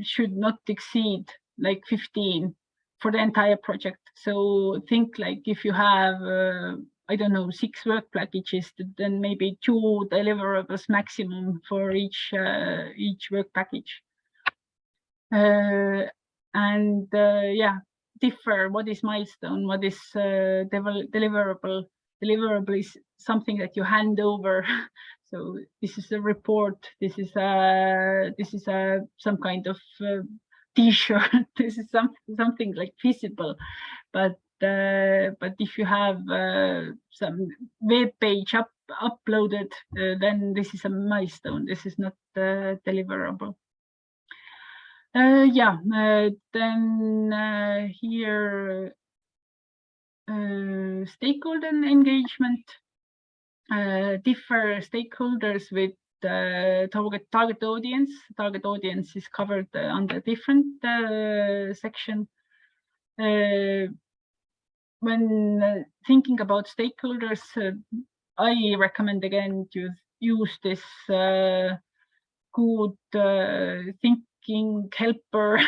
Speaker 2: should not exceed like 15 for the entire project. So think like if you have, I don't know, 6 work packages, then maybe 2 deliverables maximum for each work package. Yeah, differ what is milestone, what is deliverable. Deliverable is something that you hand over. So this is a report. This is some kind of T-shirt. This is something like visible. But if you have some web page uploaded, then this is a milestone. This is not deliverable. Then here, stakeholder engagement. Differ stakeholders with target audience. Target audience is covered under different section. When thinking about stakeholders, I recommend again to use this good thinking helper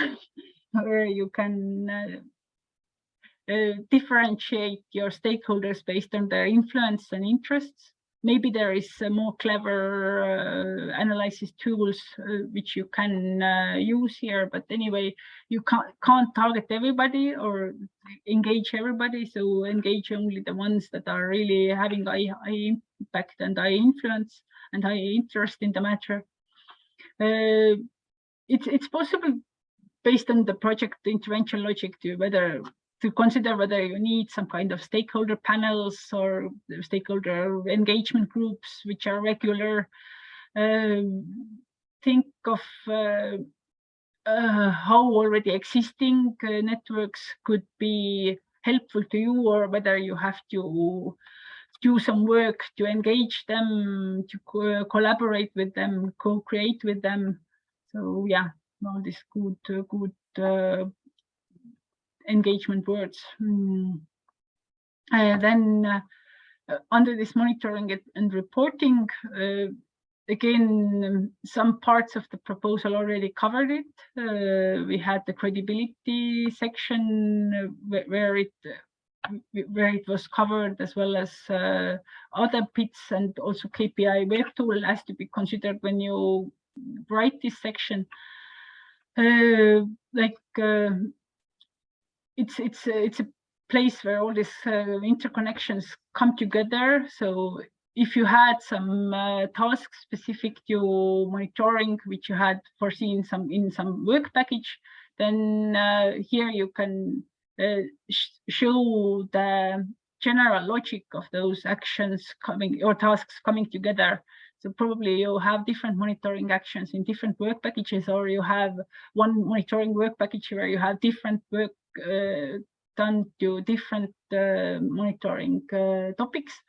Speaker 2: where you can differentiate your stakeholders based on their influence and interests. Maybe there is more clever analysis tools which you can use here, but anyway, you can't target everybody or engage everybody. So engage only the ones that are really having high impact and high influence and high interest in the matter. It's possible based on the project intervention logic to consider whether you need some kind of stakeholder panels or stakeholder engagement groups which are regular. Think of how already existing networks could be helpful to you, or whether you have to do some work to engage them, to collaborate with them, co-create with them. So yeah, all these good engagement words. Then under this monitoring and reporting, again, some parts of the proposal already covered it. We had the credibility section where it was covered, as well as other bits, and also KPI web tool has to be considered when you write this section. It's a place where all these interconnections come together. So if you had some tasks specific to monitoring, which you had foreseen in some work package, then here you can show the general logic of those actions coming or tasks coming together. So probably you have different monitoring actions in different work packages, or you have one monitoring work package where you have different work done to different monitoring topics.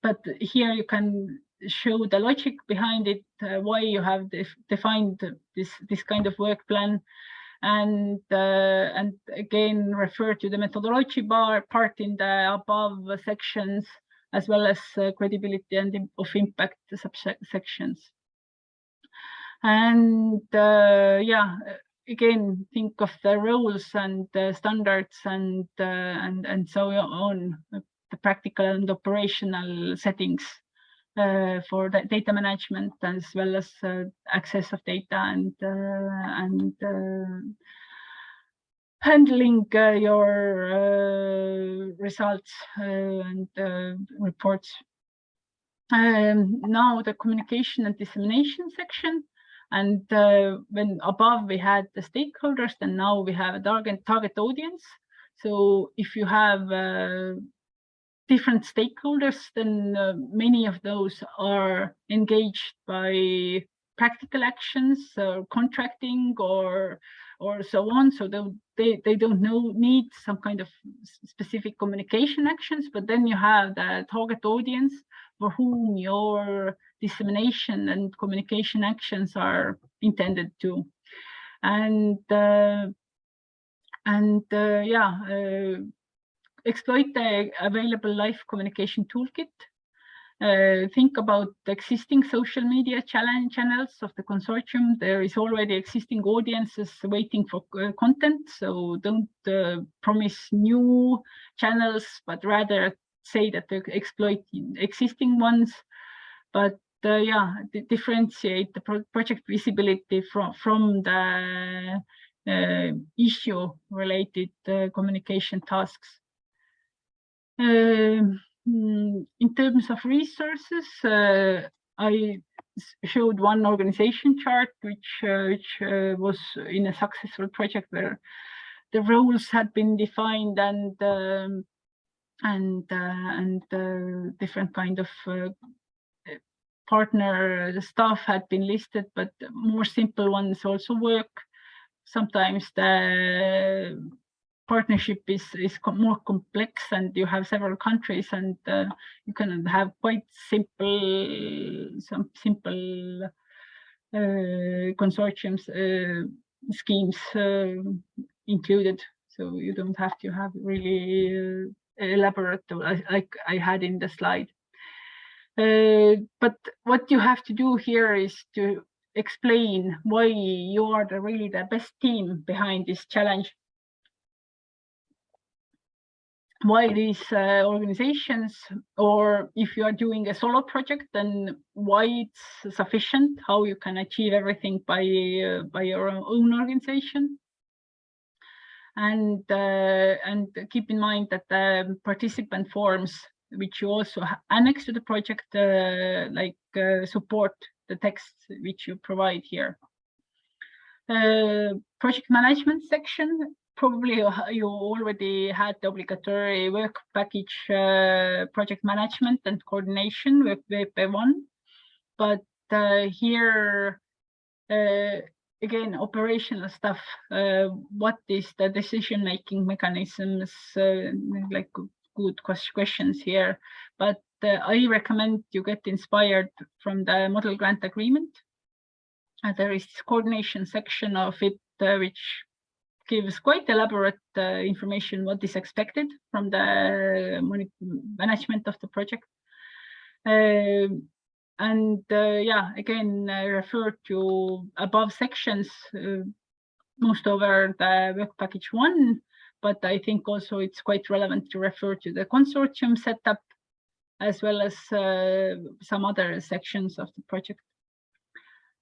Speaker 2: But here you can show the logic behind it, why you have defined this kind of work plan, and again refer to the methodology part in the above sections, as well as credibility and of impact subsections. And yeah, again, think of the roles and standards and so on, the practical and operational settings for the data management, as well as access of data and handling your results and reports. Now the communication and dissemination section. And when above we had the stakeholders, then now we have a target audience. So if you have different stakeholders, then many of those are engaged by practical actions, contracting or so on. So they don't need some kind of specific communication actions, but then you have the target audience for whom your dissemination and communication actions are intended to. And exploit the available LIFE communication toolkit. Think about the existing social media channels of the consortium. There is already existing audiences waiting for content. So don't promise new channels, but rather say that they exploit existing ones. But differentiate the project visibility from the issue-related communication tasks. In terms of resources, I showed one organization chart which was in a successful project where the roles had been defined and different kind of partner staff had been listed, but more simple ones also work. Sometimes the partnership is more complex and you have several countries, and you can have quite simple consortiums schemes included, so you don't have to have really elaborate like I had in the slide. But what you have to do here is to explain why you are really the best team behind this challenge. Why these organizations, or if you are doing a solo project, then why it's sufficient, how you can achieve everything by your own organization. And keep in mind that the participant forms, which you also annex to the project, support the text which you provide here. Project management section. Probably you already had the obligatory work package project management and coordination with WP1, but here again, operational stuff. What is the decision-making mechanisms? Like good questions here, but I recommend you get inspired from the model grant agreement. There is this coordination section of it, which gives quite elaborate information what is expected from the management of the project. Again, refer to above sections, most over the work package 1, but I think also it's quite relevant to refer to the consortium setup, as well as some other sections of the project,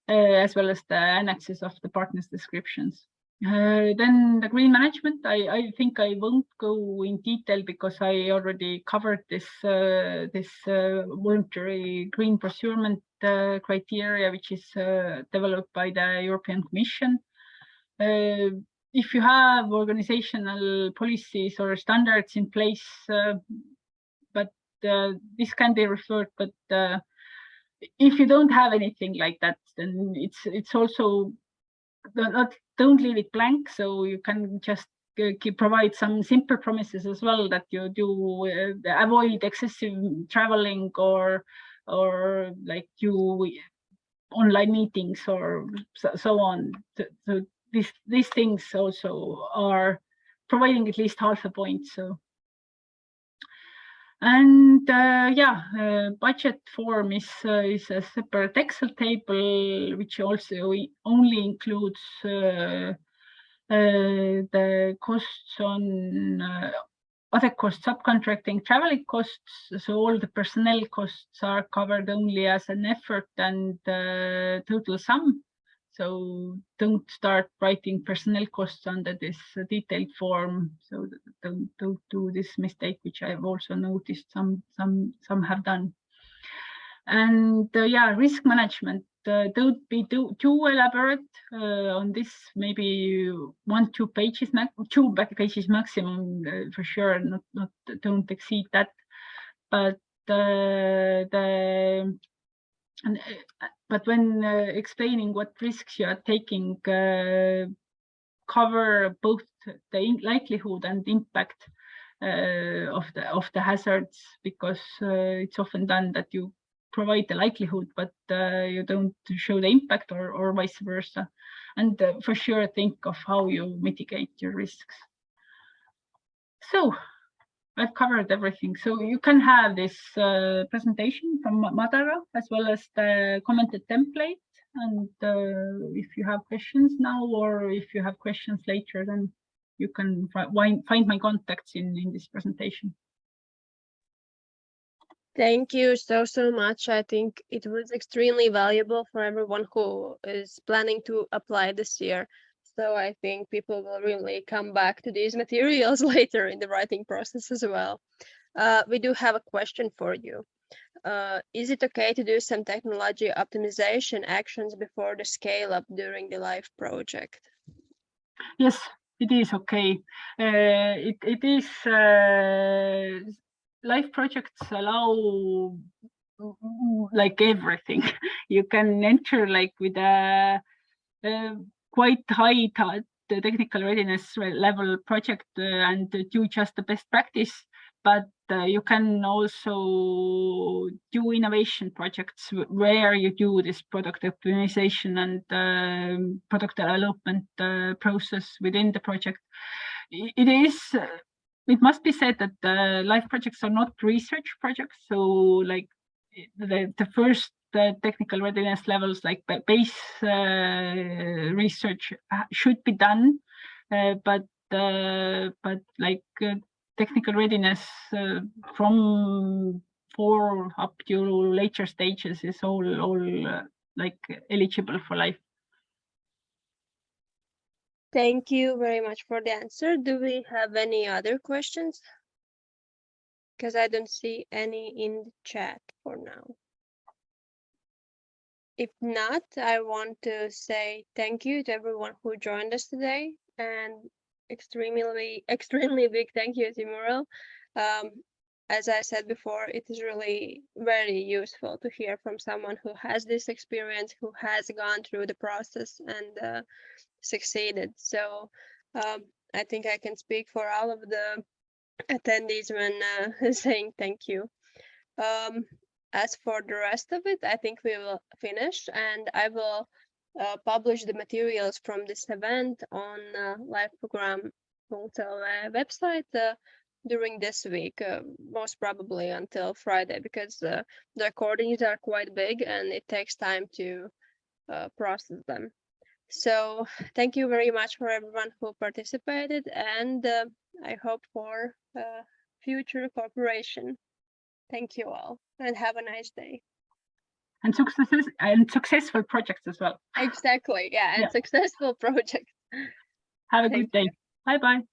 Speaker 2: as well as the annexes of the partners' descriptions. Then the green management, I think I won't go in detail because I already covered this voluntary green procurement criteria, which is developed by the European Commission. If you have organizational policies or standards in place, but this can be referred, but if you don't have anything like that, then it's also don't leave it blank. So you can just provide some simple promises as well, that you do avoid excessive traveling or like do online meetings or so on. So these things also are providing at least half a point. So. And budget form is a separate Excel table, which also only includes the costs on other costs, subcontracting, traveling costs. So all the personnel costs are covered only as an effort and total sum. So don't start writing personnel costs under this detailed form. So don't do this mistake, which I've also noticed some have done. And risk management. Don't be too elaborate on this. Maybe 2 pages maximum for sure. Don't exceed that. but but when explaining what risks you are taking, cover both the likelihood and impact of the hazards, because it's often done that you provide the likelihood, but you don't show the impact, or vice versa. And for sure, think of how you mitigate your risks. So I've covered everything. So you can have this presentation from Madara, as well as the commented template. And if you have questions now, or if you have questions later, then you can find my contacts in this presentation.
Speaker 1: Thank you so much. I think it was extremely valuable for everyone who is planning to apply this year. So I think people will really come back to these materials later in the writing process as well. We do have a question for you. Is it okay to do some technology optimization actions before the scale up during the LIFE project?
Speaker 2: Yes, it is okay. It is LIFE projects allow like everything. You can enter like with a quite high the technical readiness level project and do just the best practice, but you can also do innovation projects where you do this product optimization and product development process within the project. It must be said that LIFE projects are not research projects, so like the first technical readiness levels, like base research should be done, but like technical readiness from 4 up to later stages is all like eligible for LIFE.
Speaker 1: Thank you very much for the answer. Do we have any other questions? Because I don't see any in the chat for now. If not, I want to say thank you to everyone who joined us today, and extremely big thank you to Muriel. As I said before, it is really very useful to hear from someone who has this experience, who has gone through the process and succeeded. So I think I can speak for all of the attendees when saying thank you. As for the rest of it, I think we will finish, and I will publish the materials from this event on lifeprogrammā website during this week, most probably until Friday, because the recordings are quite big and it takes time to process them. So thank you very much for everyone who participated, and I hope for future cooperation. Thank you all, and have a nice day.
Speaker 2: And successful projects as well.
Speaker 1: Exactly, yeah, and successful projects.
Speaker 2: Have a good day. Bye-bye.